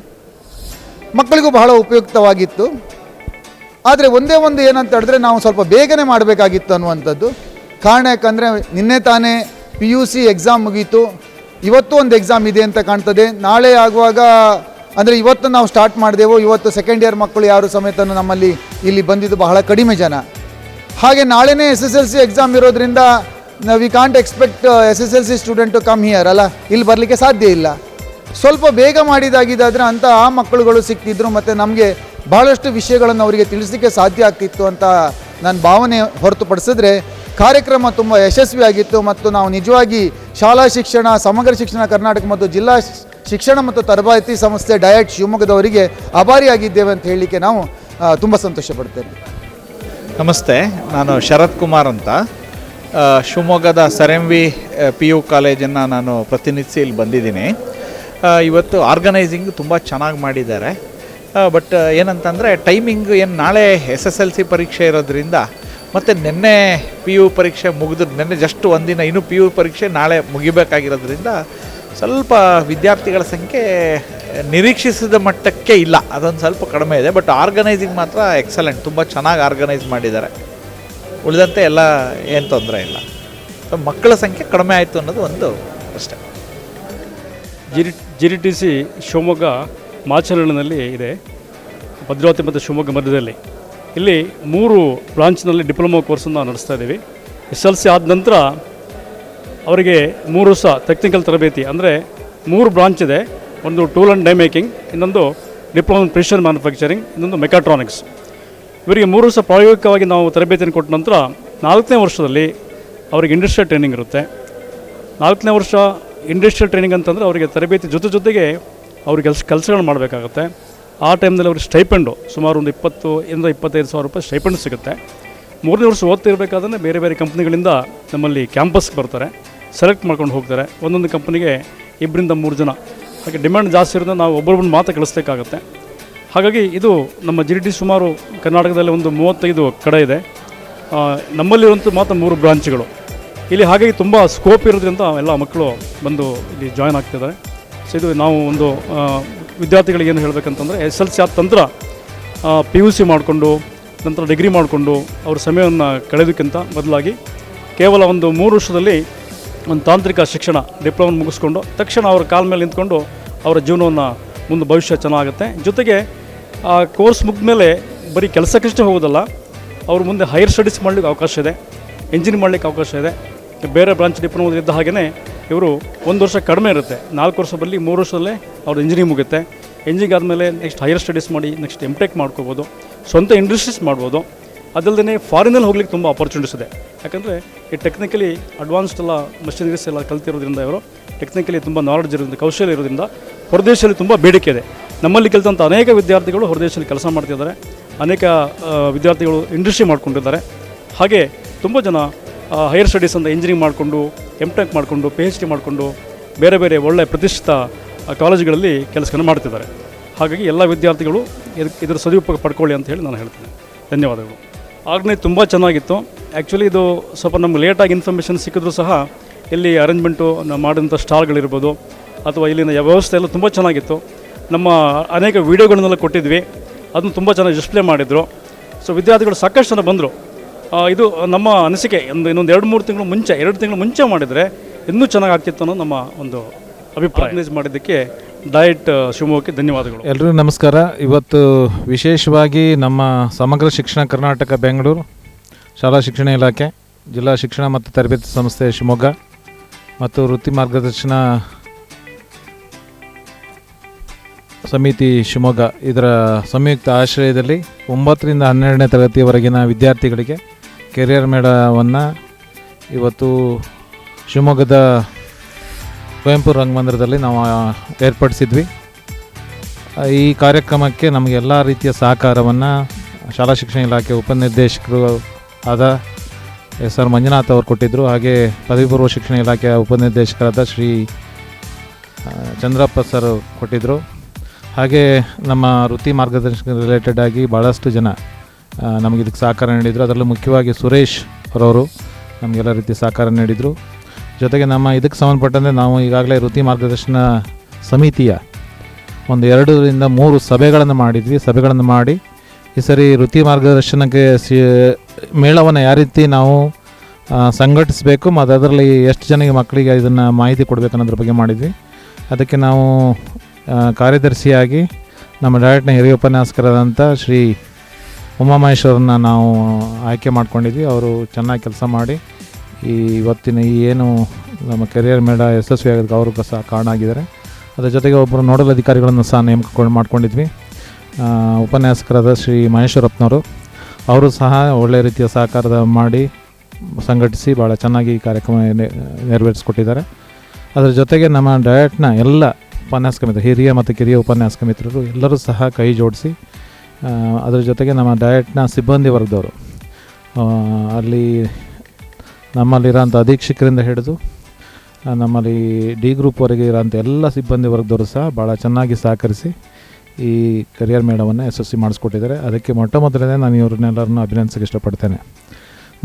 [SPEAKER 18] ಮಕ್ಕಳಿಗೂ ಬಹಳ ಉಪಯುಕ್ತವಾಗಿತ್ತು. ಆದರೆ ಒಂದೇ ಒಂದು ಏನಂತ ಹೇಳಿದ್ರೆ ನಾವು ಸ್ವಲ್ಪ ಬೇಗನೆ ಮಾಡಬೇಕಾಗಿತ್ತು ಅನ್ನುವಂಥದ್ದು. ಕಾರಣ ಯಾಕಂದರೆ ನಿನ್ನೆ ತಾನೇ PUC ಎಕ್ಸಾಮ್ ಮುಗೀತು, ಇವತ್ತು ಒಂದು ಎಕ್ಸಾಮ್ ಇದೆ ಅಂತ ಕಾಣ್ತದೆ. ನಾಳೆ ಆಗುವಾಗ ಅಂದರೆ ಇವತ್ತು ನಾವು ಸ್ಟಾರ್ಟ್ ಮಾಡಿದೆವು, ಇವತ್ತು ಸೆಕೆಂಡ್ ಇಯರ್ ಮಕ್ಕಳು ಯಾರು ಸಮೇತ ನಮ್ಮಲ್ಲಿ ಇಲ್ಲಿ ಬಂದಿದ್ದು ಬಹಳ ಕಡಿಮೆ ಜನ. ಹಾಗೆ ನಾಳೆನೇ SSLC ಎಕ್ಸಾಮ್ ಇರೋದ್ರಿಂದ we can't expect SSLC student to come here ಅಲ್ಲ, ಇಲ್ಲಿ ಬರಲಿಕ್ಕೆ ಸಾಧ್ಯ ಇಲ್ಲ. ಸ್ವಲ್ಪ ಬೇಗ ಮಾಡಿದಾಗಿದ್ದಾದರೆ ಅಂತ ಆ ಮಕ್ಕಳುಗಳು ಸಿಗ್ತಿದ್ರು ಮತ್ತು ನಮಗೆ ಭಾಳಷ್ಟು ವಿಷಯಗಳನ್ನು ಅವರಿಗೆ ತಿಳಿಸಲಿಕ್ಕೆ ಸಾಧ್ಯ ಆಗ್ತಿತ್ತು ಅಂತ ನನ್ನ ಭಾವನೆ ಹೊರತುಪಡಿಸಿದ್ರೆ ಕಾರ್ಯಕ್ರಮ ತುಂಬ ಯಶಸ್ವಿಯಾಗಿತ್ತು. ಮತ್ತು ನಾವು ನಿಜವಾಗಿ ಶಾಲಾ ಶಿಕ್ಷಣ, ಸಮಗ್ರ ಶಿಕ್ಷಣ ಕರ್ನಾಟಕ ಮತ್ತು ಜಿಲ್ಲಾ ಶಿಕ್ಷಣ ಮತ್ತು ತರಬೇತಿ ಸಂಸ್ಥೆ ಡಯಟ್ ಶಿವಮೊಗ್ಗದವರಿಗೆ ಆಭಾರಿಯಾಗಿದ್ದೇವೆ ಅಂತ ಹೇಳಲಿಕ್ಕೆ ನಾವು ತುಂಬ ಸಂತೋಷ ಪಡ್ತೇನೆ.
[SPEAKER 2] ನಮಸ್ತೆ, ನಾನು ಶರತ್ ಕುಮಾರ್ ಅಂತ. ಶಿವಮೊಗ್ಗದ ಸರ್ ಎಂ ವಿ PU ಕಾಲೇಜನ್ನು ನಾನು ಪ್ರತಿನಿಧಿಸಿ ಇಲ್ಲಿ ಬಂದಿದ್ದೀನಿ. ಇವತ್ತು ಆರ್ಗನೈಸಿಂಗ್ ತುಂಬ ಚೆನ್ನಾಗಿ ಮಾಡಿದ್ದಾರೆ. ಬಟ್ ಏನಂತಂದರೆ ಟೈಮಿಂಗ್ ಏನು ನಾಳೆ SSLC ಪರೀಕ್ಷೆ ಇರೋದ್ರಿಂದ ಮತ್ತು ನಿನ್ನೆ PU ಪರೀಕ್ಷೆ ಮುಗಿದ್ರು, ನಿನ್ನೆ ಜಸ್ಟ್ ಒಂದಿನ, ಇನ್ನೂ PU ಪರೀಕ್ಷೆ ನಾಳೆ ಮುಗಿಬೇಕಾಗಿರೋದ್ರಿಂದ ಸ್ವಲ್ಪ ವಿದ್ಯಾರ್ಥಿಗಳ ಸಂಖ್ಯೆ ನಿರೀಕ್ಷಿಸಿದ ಮಟ್ಟಕ್ಕೆ ಇಲ್ಲ, ಅದೊಂದು ಸ್ವಲ್ಪ ಕಡಿಮೆ ಇದೆ. ಬಟ್ ಆರ್ಗನೈಸಿಂಗ್ ಮಾತ್ರ ಎಕ್ಸಲೆಂಟ್, ತುಂಬ ಚೆನ್ನಾಗಿ ಆರ್ಗನೈಸ್ ಮಾಡಿದ್ದಾರೆ. ಉಳಿದಂತೆ ಎಲ್ಲ ಏನು ತೊಂದರೆ ಇಲ್ಲ. ಮಕ್ಕಳ ಸಂಖ್ಯೆ ಕಡಿಮೆ ಆಯಿತು ಅನ್ನೋದು ಒಂದು ಅಷ್ಟೇ.
[SPEAKER 19] GDTC ಶಿವಮೊಗ್ಗ ಮಾಚನಹಳ್ಳಿನಲ್ಲಿ ಇದೆ, ಭದ್ರಾವತಿ ಮತ್ತು ಶಿವಮೊಗ್ಗ ಮಧ್ಯದಲ್ಲಿ. ಇಲ್ಲಿ 3 ಬ್ರಾಂಚ್ನಲ್ಲಿ ಡಿಪ್ಲೊಮಾ ಕೋರ್ಸನ್ನು ನಡೆಸ್ತಾ ಇದ್ದೀವಿ. SSLC ಆದ ನಂತರ ಅವರಿಗೆ 3 ವರ್ಷ ಟೆಕ್ನಿಕಲ್ ತರಬೇತಿ, ಅಂದರೆ 3 ಬ್ರಾಂಚ್ ಇದೆ. ಒಂದು ಟೂಲ್ ಆ್ಯಂಡ್ ಡೈ ಮೇಕಿಂಗ್, ಇನ್ನೊಂದು ಡಿಪ್ಲೊಮಾ ಇನ್ ಪ್ರಿಸಿಷನ್ ಮ್ಯಾನುಫ್ಯಾಕ್ಚರಿಂಗ್, ಇನ್ನೊಂದು ಮೆಕಾಟ್ರಾನಿಕ್ಸ್. ಇವರಿಗೆ 3 ವರ್ಷ ಪ್ರಾಯೋಗಿಕವಾಗಿ ನಾವು ತರಬೇತಿಯನ್ನು ಕೊಟ್ಟ ನಂತರ 4ನೇ ವರ್ಷದಲ್ಲಿ ಅವರಿಗೆ ಇಂಡಸ್ಟ್ರಿಯಲ್ ಟ್ರೈನಿಂಗ್ ಇರುತ್ತೆ. 4ನೇ ವರ್ಷ ಇಂಡಸ್ಟ್ರಿಯಲ್ ಟ್ರೈನಿಂಗ್ ಅಂತಂದರೆ ಅವರಿಗೆ ತರಬೇತಿ ಜೊತೆಗೆ ಅವ್ರಿಗೆ ಕೆಲಸಗಳು ಮಾಡಬೇಕಾಗತ್ತೆ. ಆ ಟೈಮ್ನಲ್ಲಿ ಅವ್ರಿಗೆ ಸ್ಟೈಪೆಂಡು ಸುಮಾರು ಒಂದು 20,000 ರಿಂದ 25,000 ರೂಪಾಯಿ ಸ್ಟೈಪೆಂಡ್ ಸಿಗುತ್ತೆ. 3ನೇ ವರ್ಷ ಓದ್ತಿರ್ಬೇಕಾದ್ರೆ ಬೇರೆ ಬೇರೆ ಕಂಪ್ನಿಗಳಿಂದ ನಮ್ಮಲ್ಲಿ ಕ್ಯಾಂಪಸ್ಗೆ ಬರ್ತಾರೆ, ಸೆಲೆಕ್ಟ್ ಮಾಡ್ಕೊಂಡು ಹೋಗ್ತಾರೆ. ಒಂದೊಂದು ಕಂಪ್ನಿಗೆ 2 ರಿಂದ 3 ಜನ. ಹಾಗೆ ಡಿಮ್ಯಾಂಡ್ ಜಾಸ್ತಿ ಇರೋದು ನಾವು ಒಬ್ಬೊಬ್ಬರನ್ನ ಮಾತ್ರ ಕಳಿಸ್ಬೇಕಾಗತ್ತೆ. ಹಾಗಾಗಿ ಇದು ನಮ್ಮ GDTC ಸುಮಾರು ಕರ್ನಾಟಕದಲ್ಲಿ ಒಂದು 35 ಕಡೆ ಇದೆ. ನಮ್ಮಲ್ಲಿರುವಂಥ ಮಾತ್ರ 3 ಬ್ರಾಂಚ್ಗಳು ಇಲ್ಲಿ. ಹಾಗಾಗಿ ತುಂಬ ಸ್ಕೋಪ್ ಇರೋದ್ರಿಂದ ಎಲ್ಲ ಮಕ್ಕಳು ಬಂದು ಇಲ್ಲಿ ಜಾಯ್ನ್ ಆಗ್ತಿದ್ದಾರೆ. ಸೊ ಇದು ನಾವು ಒಂದು ವಿದ್ಯಾರ್ಥಿಗಳಿಗೆ ಏನು ಹೇಳಬೇಕಂತಂದರೆ SSLC ಆದ ನಂತರ PUC ಮಾಡಿಕೊಂಡು ನಂತರ ಡಿಗ್ರಿ ಮಾಡಿಕೊಂಡು ಅವ್ರ ಸಮಯವನ್ನು ಕಳೆಯೋದಕ್ಕಿಂತ ಬದಲಾಗಿ ಕೇವಲ ಒಂದು 3 ವರ್ಷದಲ್ಲಿ ಒಂದು ತಾಂತ್ರಿಕ ಶಿಕ್ಷಣ ಡಿಪ್ಲೊಮಾ ಮುಗಿಸ್ಕೊಂಡು ತಕ್ಷಣ ಅವ್ರ ಕಾಲ ಮೇಲೆ ನಿಂತ್ಕೊಂಡು ಅವರ ಜೀವನವನ್ನು ಮುಂದೆ ಭವಿಷ್ಯ ಚೆನ್ನಾಗುತ್ತೆ. ಜೊತೆಗೆ ಆ ಕೋರ್ಸ್ ಮುಗಿದ ಮೇಲೆ ಬರೀ ಕೆಲಸಕ್ಕಷ್ಟೇ ಹೋಗೋದಲ್ಲ, ಅವ್ರು ಮುಂದೆ ಹೈಯರ್ ಸ್ಟಡೀಸ್ ಮಾಡಲಿಕ್ಕೆ ಅವಕಾಶ ಇದೆ, ಇಂಜಿನಿಯರಿಂಗ್ ಮಾಡಲಿಕ್ಕೆ ಅವಕಾಶ ಇದೆ. ಬೇರೆ ಬ್ರಾಂಚ್ ಡಿಪ್ಲೊಮಾ ಇದ್ದ ಹಾಗೆಯೇ ಇವರು 1 ವರ್ಷ ಕಡಿಮೆ ಇರುತ್ತೆ, 4 ವರ್ಷ ಬರಲಿ 3 ವರ್ಷದಲ್ಲೇ ಅವ್ರು ಇಂಜಿನಿಯರಿಂಗ್ ಮುಗುತ್ತೆ. ಇಂಜಿನಿಯರಿಂಗ್ ಆದಮೇಲೆ ನೆಕ್ಸ್ಟ್ ಹೈಯರ್ ಸ್ಟಡೀಸ್ ಮಾಡಿ ನೆಕ್ಸ್ಟ್ MTech ಮಾಡ್ಕೋಬೋದು, ಸ್ವಂತ ಇಂಡಸ್ಟ್ರೀಸ್ ಮಾಡ್ಬೋದು. ಅದಲ್ಲದೆ ಫಾರಿನಲ್ಲಿ ಹೋಗ್ಲಿಕ್ಕೆ ತುಂಬ ಆಪರ್ಚುನಿಟೀಸ್ ಇದೆ. ಯಾಕಂದರೆ ಈ ಟೆಕ್ನಿಕಲಿ ಅಡ್ವಾನ್ಸ್ಡ್ ಎಲ್ಲ ಮಷಿನರೀಸ್ ಎಲ್ಲ ಕಲ್ತಿರೋದ್ರಿಂದ ಇವರು ಟೆಕ್ನಿಕಲಿ ತುಂಬ ನಾಲೆಡ್ಜ್ ಇರೋದ್ರಿಂದ, ಕೌಶಲ್ಯ ಇರೋದ್ರಿಂದ ಹೊರದೇಶದಲ್ಲಿ ತುಂಬ ಬೇಡಿಕೆ ಇದೆ. ನಮ್ಮಲ್ಲಿ ಕಲಿತಂಥ ಅನೇಕ ವಿದ್ಯಾರ್ಥಿಗಳು ಹೊರದೇಶದಲ್ಲಿ ಕೆಲಸ ಮಾಡ್ತಿದ್ದಾರೆ. ಅನೇಕ ವಿದ್ಯಾರ್ಥಿಗಳು ಇಂಡಸ್ಟ್ರಿ ಮಾಡ್ಕೊಂಡಿದ್ದಾರೆ. ಹಾಗೆ ತುಂಬ ಜನ ಹೈಯರ್ ಸ್ಟಡೀಸ್ ಅಂತ ಇಂಜಿನಿಯರಿಂಗ್ ಮಾಡಿಕೊಂಡು MTech ಮಾಡಿಕೊಂಡು PhD ಮಾಡಿಕೊಂಡು ಬೇರೆ ಬೇರೆ ಒಳ್ಳೆಯ ಪ್ರತಿಷ್ಠಿತ ಕಾಲೇಜುಗಳಲ್ಲಿ ಕೆಲಸವನ್ನು ಮಾಡ್ತಿದ್ದಾರೆ. ಹಾಗಾಗಿ ಎಲ್ಲ ವಿದ್ಯಾರ್ಥಿಗಳು ಇದರ ಸದುಪಯೋಗ ಪಡ್ಕೊಳ್ಳಿ ಅಂತ ಹೇಳಿ ನಾನು ಹೇಳ್ತೀನಿ. ಧನ್ಯವಾದಗಳು. ಆಗಲೇ ತುಂಬ ಚೆನ್ನಾಗಿತ್ತು. ಆ್ಯಕ್ಚುಲಿ ಇದು ಸ್ವಲ್ಪ ನಮ್ಗೆ ಲೇಟಾಗಿ ಇನ್ಫಾರ್ಮೇಷನ್ ಸಿಕ್ಕಿದ್ರೂ ಸಹ ಇಲ್ಲಿ ಅರೇಂಜ್ಮೆಂಟು ಮಾಡಿದಂಥ ಸ್ಟಾಲ್ಗಳಿರ್ಬೋದು ಅಥವಾ ಇಲ್ಲಿನ ವ್ಯವಸ್ಥೆ ಎಲ್ಲ ತುಂಬ ಚೆನ್ನಾಗಿತ್ತು. ನಮ್ಮ ಅನೇಕ ವೀಡಿಯೋಗಳನ್ನೆಲ್ಲ ಕೊಟ್ಟಿದ್ವಿ, ಅದನ್ನು ತುಂಬ ಚೆನ್ನಾಗಿ ಡಿಸ್ಪ್ಲೇ ಮಾಡಿದರು. ಸೊ ವಿದ್ಯಾರ್ಥಿಗಳು ಸಾಕಷ್ಟು ಜನ ಬಂದರು. ಇದು ನಮ್ಮ ಅನಿಸಿಕೆ ಇನ್ನೊಂದು 2-3 ತಿಂಗಳು ಮುಂಚೆ ಮಾಡಿದರೆ ಇನ್ನೂ ಚೆನ್ನಾಗಿ ಆಗ್ತಿತ್ತು ಅನ್ನೋ ನಮ್ಮ ಒಂದು ಅಭಿಪ್ರಾಯ. ಆರ್ಗನೈಸ್ ಮಾಡಿದ್ದಕ್ಕೆ ಡಯಟ್ ಶಿವಮೊಗ್ಗಕ್ಕೆ ಧನ್ಯವಾದಗಳು.
[SPEAKER 2] ಎಲ್ರಿಗೂ ನಮಸ್ಕಾರ. ಇವತ್ತು ವಿಶೇಷವಾಗಿ ನಮ್ಮ ಸಮಗ್ರ ಶಿಕ್ಷಣ ಕರ್ನಾಟಕ ಬೆಂಗಳೂರು ಶಾಲಾ ಶಿಕ್ಷಣ ಇಲಾಖೆ, ಜಿಲ್ಲಾ ಶಿಕ್ಷಣ ಮತ್ತು ತರಬೇತಿ ಸಂಸ್ಥೆ ಶಿವಮೊಗ್ಗ ಮತ್ತು ವೃತ್ತಿ ಮಾರ್ಗದರ್ಶನ ಸಮಿತಿ ಶಿವಮೊಗ್ಗ ಇದರ ಸಂಯುಕ್ತ ಆಶ್ರಯದಲ್ಲಿ 9ರಿಂದ 12ನೇ ತರಗತಿಯವರೆಗಿನ ವಿದ್ಯಾರ್ಥಿಗಳಿಗೆ ಕೆರಿಯರ್ ಮೇಳವನ್ನು ಇವತ್ತು ಶಿವಮೊಗ್ಗದ ಕುವೆಂಪು ರಂಗಮಂದಿರದಲ್ಲಿ ನಾವು ಏರ್ಪಡಿಸಿದ್ವಿ. ಈ ಕಾರ್ಯಕ್ರಮಕ್ಕೆ ನಮಗೆ ಎಲ್ಲ ರೀತಿಯ ಸಹಕಾರವನ್ನು ಶಾಲಾ ಶಿಕ್ಷಣ ಇಲಾಖೆ ಉಪನಿರ್ದೇಶಕರು ಆದ SR ಮಂಜುನಾಥ್ ಅವರು ಕೊಟ್ಟಿದ್ದರು. ಹಾಗೆ ಪದವಿ ಪೂರ್ವ ಶಿಕ್ಷಣ ಇಲಾಖೆಯ ಉಪನಿರ್ದೇಶಕರಾದ ಶ್ರೀ ಚಂದ್ರಪ್ಪ ಸರ್ ಕೊಟ್ಟಿದ್ದರು. ಹಾಗೆ ನಮ್ಮ ವೃತ್ತಿ ಮಾರ್ಗದರ್ಶನ ರಿಲೇಟೆಡ್ ಆಗಿ ಭಾಳಷ್ಟು ಜನ ನಮಗೆ ಇದಕ್ಕೆ ಸಹಕಾರ ನೀಡಿದರು. ಅದರಲ್ಲೂ ಮುಖ್ಯವಾಗಿ ಸುರೇಶ್ ಅವರವರು ನಮಗೆಲ್ಲ ರೀತಿಯ ಸಹಕಾರ ನೀಡಿದರು. ಜೊತೆಗೆ ನಮ್ಮ ಇದಕ್ಕೆ ಸಂಬಂಧಪಟ್ಟಂತೆ ನಾವು ಈಗಾಗಲೇ ವೃತ್ತಿ ಮಾರ್ಗದರ್ಶನ ಸಮಿತಿಯ ಒಂದು 2ರಿಂದ 3 ಸಭೆಗಳನ್ನು ಮಾಡಿ ಈ ಸರಿ ವೃತ್ತಿ ಮಾರ್ಗದರ್ಶನಕ್ಕೆ ಮೇಳವನ್ನು ಯಾವ ರೀತಿ ನಾವು ಸಂಘಟಿಸಬೇಕು ಮತ್ತು ಅದರಲ್ಲಿ ಎಷ್ಟು ಜನಕ್ಕೆ ಮಕ್ಕಳಿಗೆ ಇದನ್ನು ಮಾಹಿತಿ ಕೊಡಬೇಕು ಅನ್ನೋದ್ರ ಬಗ್ಗೆ ಮಾಡಿದ್ವಿ. ಅದಕ್ಕೆ ನಾವು ಕಾರ್ಯದರ್ಶಿಯಾಗಿ ನಮ್ಮ ಡಯಟ್ನ ಹಿರಿಯ ಉಪನ್ಯಾಸಕರಾದಂಥ ಶ್ರೀ ಉಮಾಮಹೇಶ್ವರನ್ನ ನಾವು ಆಯ್ಕೆ ಮಾಡ್ಕೊಂಡಿದ್ವಿ. ಅವರು ಚೆನ್ನಾಗಿ ಕೆಲಸ ಮಾಡಿ ಇವತ್ತಿನ ಏನು ನಮ್ಮ ಕೆರಿಯರ್ ಮೇಳ ಯಶಸ್ವಿ ಆಗೋದಕ್ಕೆ ಅವರು ಸಹ ಕಾರಣ ಆಗಿದ್ದಾರೆ. ಅದರ ಜೊತೆಗೆ ಒಬ್ಬರು ನೋಡಲ್ ಅಧಿಕಾರಿಗಳನ್ನು ಸಹ ನೇಮಕ ಮಾಡ್ಕೊಂಡಿದ್ವಿ. ಉಪನ್ಯಾಸಕರಾದ ಶ್ರೀ ಮಹೇಶ್ವರಪ್ಪನವರು, ಅವರು ಸಹ ಒಳ್ಳೆಯ ರೀತಿಯ ಸಹಕಾರದ ಮಾಡಿ ಸಂಘಟಿಸಿ ಭಾಳ ಚೆನ್ನಾಗಿ ಈ ಕಾರ್ಯಕ್ರಮ ನೆರವೇರಿಸ್ಕೊಟ್ಟಿದ್ದಾರೆ. ಅದರ ಜೊತೆಗೆ ನಮ್ಮ ಡಯಟ್ನ ಎಲ್ಲ ಉಪನ್ಯಾಸಕ ಮಿತ್ರರು, ಹಿರಿಯ ಮತ್ತು ಕಿರಿಯ ಉಪನ್ಯಾಸಕ ಮಿತ್ರರು ಎಲ್ಲರೂ ಸಹ ಕೈ ಜೋಡಿಸಿ, ಅದರ ಜೊತೆಗೆ ನಮ್ಮ ಡಯಟ್ನ ಸಿಬ್ಬಂದಿ ವರ್ಗದವರು, ಅಲ್ಲಿ ನಮ್ಮಲ್ಲಿರೋಂಥ ಅಧೀಕ್ಷಕರಿಂದ ಹಿಡಿದು ನಮ್ಮಲ್ಲಿ ಡಿ ಗ್ರೂಪ್ವರೆಗೆ ಇರೋಂಥ ಎಲ್ಲ ಸಿಬ್ಬಂದಿ ವರ್ಗದವರು ಸಹ ಭಾಳ ಚೆನ್ನಾಗಿ ಸಹಕರಿಸಿ ಈ ಕರಿಯರ್ ಮೇಳವನ್ನು ಯಶಸ್ವಿ ಮಾಡಿಸ್ಕೊಟ್ಟಿದ್ದಾರೆ. ಅದಕ್ಕೆ ಮೊಟ್ಟ ಮೊದಲನೇ ನಾನು ಇವ್ರನ್ನೆಲ್ಲರನ್ನೂ ಅಭಿನಂದಿಸಕ್ಕೆ ಇಷ್ಟಪಡ್ತೇನೆ.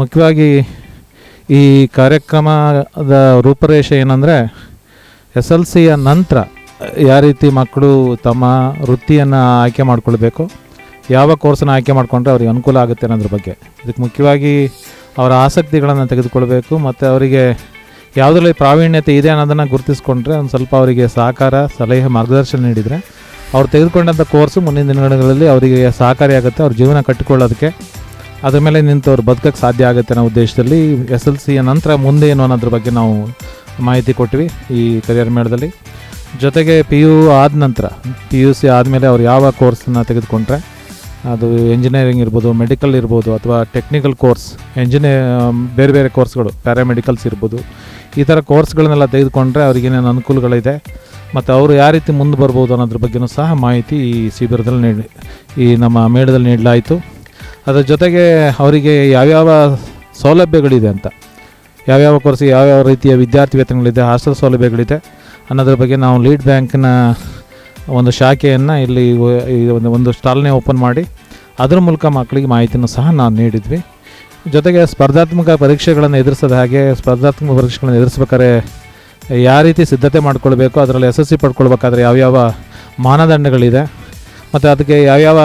[SPEAKER 2] ಮುಖ್ಯವಾಗಿ ಈ ಕಾರ್ಯಕ್ರಮದ ರೂಪರೇಷೆ ಏನಂದರೆ, SLCಯ ನಂತರ ಯಾವ ರೀತಿ ಮಕ್ಕಳು ತಮ್ಮ ವೃತ್ತಿಯನ್ನು ಆಯ್ಕೆ ಮಾಡ್ಕೊಳ್ಬೇಕು, ಯಾವ ಕೋರ್ಸನ್ನು ಆಯ್ಕೆ ಮಾಡಿಕೊಂಡ್ರೆ ಅವ್ರಿಗೆ ಅನುಕೂಲ ಆಗುತ್ತೆ ಅನ್ನೋದ್ರ ಬಗ್ಗೆ. ಇದಕ್ಕೆ ಮುಖ್ಯವಾಗಿ ಅವರ ಆಸಕ್ತಿಗಳನ್ನು ತೆಗೆದುಕೊಳ್ಬೇಕು ಮತ್ತು ಅವರಿಗೆ ಯಾವುದರಲ್ಲಿ ಪ್ರಾವೀಣ್ಯತೆ ಇದೆ ಅನ್ನೋದನ್ನು ಗುರುತಿಸ್ಕೊಂಡ್ರೆ ಒಂದು ಸ್ವಲ್ಪ ಅವರಿಗೆ ಸಹಕಾರ, ಸಲಹೆ, ಮಾರ್ಗದರ್ಶನ ನೀಡಿದರೆ ಅವ್ರು ತೆಗೆದುಕೊಂಡಂಥ ಕೋರ್ಸು ಮುಂದಿನ ದಿನಗಳಲ್ಲಿ ಅವರಿಗೆ ಸಹಕಾರಿಯಾಗುತ್ತೆ. ಅವ್ರ ಜೀವನ ಕಟ್ಟಿಕೊಳ್ಳೋದಕ್ಕೆ, ಅದ್ರ ಮೇಲೆ ನಿಂತು ಅವ್ರು ಬದುಕೋಕ್ಕೆ ಸಾಧ್ಯ ಆಗುತ್ತೆ ಅನ್ನೋ ಉದ್ದೇಶದಲ್ಲಿ SLCಯ ನಂತರ ಮುಂದೆ ಏನು ಅನ್ನೋದ್ರ ಬಗ್ಗೆ ನಾವು ಮಾಹಿತಿ ಕೊಟ್ವಿ ಈ ಕರಿಯರ್ ಮೇಳದಲ್ಲಿ. ಜೊತೆಗೆ PU ಆದ ನಂತರ PUC ಆದಮೇಲೆ ಅವ್ರು ಯಾವ ಕೋರ್ಸನ್ನು ತೆಗೆದುಕೊಂಡ್ರೆ, ಅದು ಇಂಜಿನಿಯರಿಂಗ್ ಇರ್ಬೋದು, ಮೆಡಿಕಲ್ ಇರ್ಬೋದು, ಅಥವಾ ಟೆಕ್ನಿಕಲ್ ಕೋರ್ಸ್, ಬೇರೆ ಬೇರೆ ಕೋರ್ಸ್ಗಳು, ಪ್ಯಾರಾಮೆಡಿಕಲ್ಸ್ ಇರ್ಬೋದು, ಈ ಥರ ಕೋರ್ಸ್ಗಳನ್ನೆಲ್ಲ ತೆಗೆದುಕೊಂಡ್ರೆ ಅವ್ರಿಗೇನೇನು ಅನುಕೂಲಗಳಿದೆ ಮತ್ತು ಅವರು ಯಾವ ರೀತಿ ಮುಂದೆ ಬರ್ಬೋದು ಅನ್ನೋದ್ರ ಬಗ್ಗೆಯೂ ಸಹ ಮಾಹಿತಿ ಈ ಶಿಬಿರದಲ್ಲಿ ಈ ನಮ್ಮ ಮೇಳದಲ್ಲಿ ನೀಡಲಾಯಿತು. ಅದರ ಜೊತೆಗೆ ಅವರಿಗೆ ಯಾವ್ಯಾವ ಸೌಲಭ್ಯಗಳಿದೆ ಅಂತ, ಯಾವ್ಯಾವ ಕೋರ್ಸಿಗೆ ಯಾವ್ಯಾವ ರೀತಿಯ ವಿದ್ಯಾರ್ಥಿ ವೇತನಗಳಿದೆ, ಹಾಸ್ಟೆಲ್ ಸೌಲಭ್ಯಗಳಿದೆ ಅನ್ನೋದ್ರ ಬಗ್ಗೆ ನಾವು ಲೀಡ್ ಬ್ಯಾಂಕ್ನ ಒಂದು ಶಾಖೆಯನ್ನು ಇಲ್ಲಿ ಒಂದು ಸ್ಟಾಲ್ನೇ ಓಪನ್ ಮಾಡಿ ಅದರ ಮೂಲಕ ಮಕ್ಕಳಿಗೆ ಮಾಹಿತಿಯನ್ನು ಸಹ ನಾವು ನೀಡಿದ್ವಿ. ಜೊತೆಗೆ ಸ್ಪರ್ಧಾತ್ಮಕ ಪರೀಕ್ಷೆಗಳನ್ನು ಎದುರಿಸೋದು ಹಾಗೆ, ಸ್ಪರ್ಧಾತ್ಮಕ ಪರೀಕ್ಷೆಗಳನ್ನು ಎದುರಿಸ್ಬೇಕಾದ್ರೆ ಯಾವ ರೀತಿ ಸಿದ್ಧತೆ ಮಾಡ್ಕೊಳ್ಬೇಕು, ಅದರಲ್ಲಿ ಯಶಸ್ವಿ ಪಡ್ಕೊಳ್ಬೇಕಾದ್ರೆ ಯಾವ್ಯಾವ ಮಾನದಂಡಗಳಿದೆ ಮತ್ತು ಅದಕ್ಕೆ ಯಾವ್ಯಾವ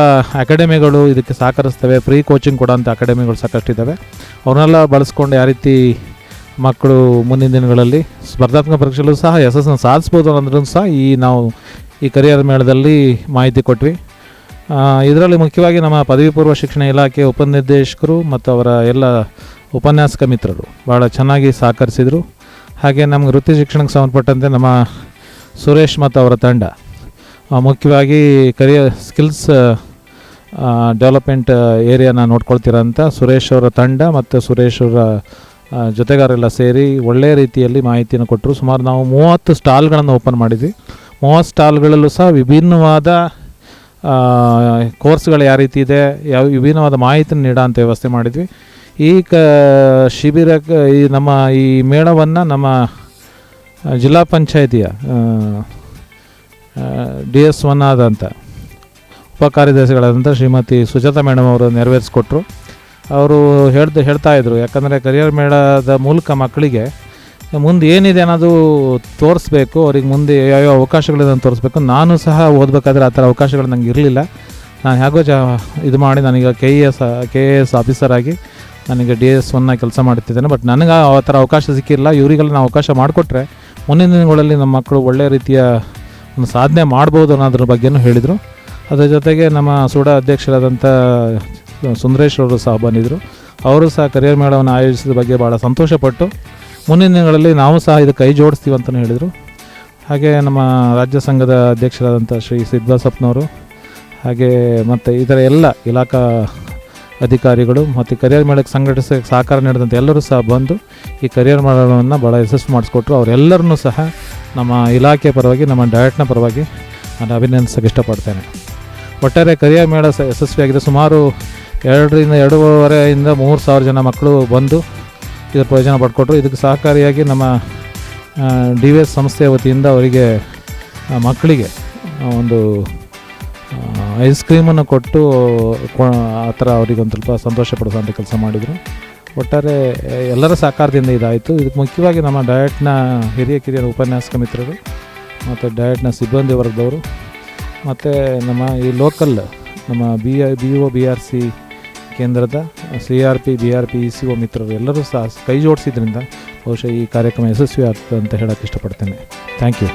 [SPEAKER 2] ಅಕಾಡೆಮಿಗಳು ಇದಕ್ಕೆ ಸಹಕರಿಸ್ತವೆ, ಫ್ರೀ ಕೋಚಿಂಗ್ ಕೊಡೋಂಥ ಅಕಾಡೆಮಿಗಳು ಸಾಕಷ್ಟಿದ್ದಾವೆ, ಅವನ್ನೆಲ್ಲ ಬಳಸ್ಕೊಂಡು ಯಾವ ರೀತಿ ಮಕ್ಕಳು ಮುಂದಿನ ದಿನಗಳಲ್ಲಿ ಸ್ಪರ್ಧಾತ್ಮಕ ಪರೀಕ್ಷೆಗಳು ಸಹ ಯಶಸ್ಸನ್ನು ಸಾಧಿಸ್ಬೋದು ಅನ್ನೋದ್ರೂ ಸಹ ನಾವು ಈ ಕರಿಯರ್ ಮೇಳದಲ್ಲಿ ಮಾಹಿತಿ ಕೊಟ್ವಿ. ಇದರಲ್ಲಿ ಮುಖ್ಯವಾಗಿ ನಮ್ಮ ಪದವಿ ಪೂರ್ವ ಶಿಕ್ಷಣ ಇಲಾಖೆ ಉಪನಿರ್ದೇಶಕರು ಮತ್ತು ಅವರ ಎಲ್ಲ ಉಪನ್ಯಾಸಕ ಮಿತ್ರರು ಭಾಳ ಚೆನ್ನಾಗಿ ಸಹಕರಿಸಿದರು. ಹಾಗೆ ನಮ್ಗೆ ವೃತ್ತಿ ಶಿಕ್ಷಣಕ್ಕೆ ಸಂಬಂಧಪಟ್ಟಂತೆ ನಮ್ಮ ಸುರೇಶ್ ಮತ್ತು ಅವರ ತಂಡ, ಮುಖ್ಯವಾಗಿ ಕರಿಯರ್ ಸ್ಕಿಲ್ಸ್ ಡೆವಲಪ್ಮೆಂಟ್ ಏರಿಯಾನ ನೋಡ್ಕೊಳ್ತಿರೋಂಥ ಸುರೇಶ್ ಅವರ ತಂಡ ಮತ್ತು ಸುರೇಶ್ ಅವರ ಜೊತೆಗಾರೆಲ್ಲ ಸೇರಿ ಒಳ್ಳೆಯ ರೀತಿಯಲ್ಲಿ ಮಾಹಿತಿಯನ್ನು ಕೊಟ್ಟರು. ಸುಮಾರು ನಾವು 30 ಸ್ಟಾಲ್ಗಳನ್ನು ಓಪನ್ ಮಾಡಿದ್ವಿ. 30 ಸ್ಟಾಲ್ಗಳಲ್ಲೂ ಸಹ ವಿಭಿನ್ನವಾದ ಕೋರ್ಸ್ಗಳು ಯಾವ ರೀತಿ ಇದೆ, ಯಾವ ವಿಭಿನ್ನವಾದ ಮಾಹಿತಿನ ನೀಡೋಂಥ ವ್ಯವಸ್ಥೆ ಮಾಡಿದ್ವಿ. ಈ ಶಿಬಿರಕ್ಕೆ ಈ ಮೇಳವನ್ನು ನಮ್ಮ ಜಿಲ್ಲಾ ಪಂಚಾಯಿತಿಯ DS1 ಆದಂಥ ಉಪಕಾರ್ಯದರ್ಶಿಗಳಾದಂಥ ಶ್ರೀಮತಿ ಸುಜಾತಾ ಮೇಡಮ್ ಅವರು ನೆರವೇರಿಸ್ಕೊಟ್ರು. ಅವರು ಹೇಳ್ತಾಯಿದ್ರು, ಯಾಕಂದರೆ ಕರಿಯರ್ ಮೇಳದ ಮೂಲಕ ಮಕ್ಕಳಿಗೆ ಮುಂದೆ ಏನಿದೆ ಅನ್ನೋದು ತೋರಿಸ್ಬೇಕು, ಅವ್ರಿಗೆ ಮುಂದೆ ಯಾವ್ಯಾವ ಅವಕಾಶಗಳಿದೆ ಅಂತ ತೋರಿಸ್ಬೇಕು. ನಾನು ಸಹ ಓದಬೇಕಾದ್ರೆ ಆ ಥರ ಅವಕಾಶಗಳು ನಂಗೆ ಇರಲಿಲ್ಲ. ನಾನು ಹೇಗೋ ಇದು ಮಾಡಿ ನಾನೀಗ KAS ಆಫೀಸರ್ ಆಗಿ ನನಗೆ DS1 ಕೆಲಸ ಮಾಡ್ತಿದ್ದೇನೆ. ಬಟ್ ನನಗೆ ಆ ಥರ ಅವಕಾಶ ಸಿಕ್ಕಿಲ್ಲ. ಇವರಿಗೆಲ್ಲ ನಾವು ಅವಕಾಶ ಮಾಡಿಕೊಟ್ರೆ ಮುಂದಿನ ದಿನಗಳಲ್ಲಿ ನಮ್ಮ ಮಕ್ಕಳು ಒಳ್ಳೆಯ ರೀತಿಯ ಒಂದು ಸಾಧನೆ ಮಾಡ್ಬೋದು ಅನ್ನೋದ್ರ ಬಗ್ಗೆನೂ ಹೇಳಿದರು. ಅದರ ಜೊತೆಗೆ ನಮ್ಮ ಸೂಡಾ ಅಧ್ಯಕ್ಷರಾದಂಥ ಸುಂದರೇಶ್ ಅವರು ಸಹ ಬಂದಿದ್ದರು. ಅವರು ಸಹ ಕರಿಯರ್ ಮೇಳವನ್ನು ಆಯೋಜಿಸಿದ ಬಗ್ಗೆ ಭಾಳ ಸಂತೋಷಪಟ್ಟು ಮುಂದಿನ ದಿನಗಳಲ್ಲಿ ನಾವು ಸಹ ಇದಕ್ಕೆ ಕೈ ಜೋಡಿಸ್ತೀವಿ ಅಂತಲೂ ಹೇಳಿದರು. ಹಾಗೆ ನಮ್ಮ ರಾಜ್ಯ ಸಂಘದ ಅಧ್ಯಕ್ಷರಾದಂಥ ಶ್ರೀ ಸಿದ್ಬಸಪ್ಪನವರು, ಹಾಗೆ ಮತ್ತು ಇದರ ಎಲ್ಲ ಇಲಾಖಾ ಅಧಿಕಾರಿಗಳು ಮತ್ತು ಕರಿಯರ್ ಮೇಳಕ್ಕೆ ಸಂಘಟಿಸೋಕ್ಕೆ ಸಹಕಾರ ನೀಡಿದಂಥ ಎಲ್ಲರೂ ಸಹ ಬಂದು ಈ ಕರಿಯರ್ ಮೇಳವನ್ನು ಭಾಳ ಯಶಸ್ವಿ ಮಾಡಿಸ್ಕೊಟ್ರು. ಅವರೆಲ್ಲರನ್ನೂ ಸಹ ನಮ್ಮ ಇಲಾಖೆ ಪರವಾಗಿ, ನಮ್ಮ ಡಯಟ್ನ ಪರವಾಗಿ ನಾನು ಅಭಿನಂದಿಸೋಕ್ಕೆ ಇಷ್ಟಪಡ್ತೇನೆ. ಒಟ್ಟಾರೆ ಕರಿಯರ್ ಮೇಳ ಯಶಸ್ವಿಯಾಗಿದೆ. ಸುಮಾರು 2,500 3,000 ಜನ ಮಕ್ಕಳು ಬಂದು ಇದರ ಪ್ರಯೋಜನ ಪಡ್ಕೊಟ್ರು. ಇದಕ್ಕೆ ಸಹಕಾರಿಯಾಗಿ ನಮ್ಮ DVS ಸಂಸ್ಥೆಯ ವತಿಯಿಂದ ಅವರಿಗೆ ಮಕ್ಕಳಿಗೆ ಒಂದು ಐಸ್ ಕ್ರೀಮನ್ನು ಕೊಟ್ಟು ಆ ಥರ ಅವರಿಗೆ ಒಂದು ಸ್ವಲ್ಪ ಸಂತೋಷ ಪಡಿಸೋಂಥ ಕೆಲಸ ಮಾಡಿದರು. ಒಟ್ಟಾರೆ ಎಲ್ಲರ ಸಹಕಾರದಿಂದ ಇದಾಯಿತು. ಇದಕ್ಕೆ ಮುಖ್ಯವಾಗಿ ನಮ್ಮ ಡಯಟ್ನ ಕಿರಿಯ ಉಪನ್ಯಾಸಕ ಮಿತ್ರರು ಮತ್ತು ಡಯಟ್ನ ಸಿಬ್ಬಂದಿ ವರ್ಗದವರು ಮತ್ತು ನಮ್ಮ ಈ ಲೋಕಲ್ ನಮ್ಮ BO BRC ಕೇಂದ್ರದ CRP BRP ECO ಮಿತ್ರರು ಎಲ್ಲರೂ ಸಹ ಕೈ ಜೋಡಿಸಿದ್ರಿಂದ ಬಹುಶಃ ಈ ಕಾರ್ಯಕ್ರಮ ಯಶಸ್ವಿ ಆಗ್ತದೆ ಅಂತ ಹೇಳೋಕ್ಕೆ ಇಷ್ಟಪಡ್ತೇನೆ. Thank you.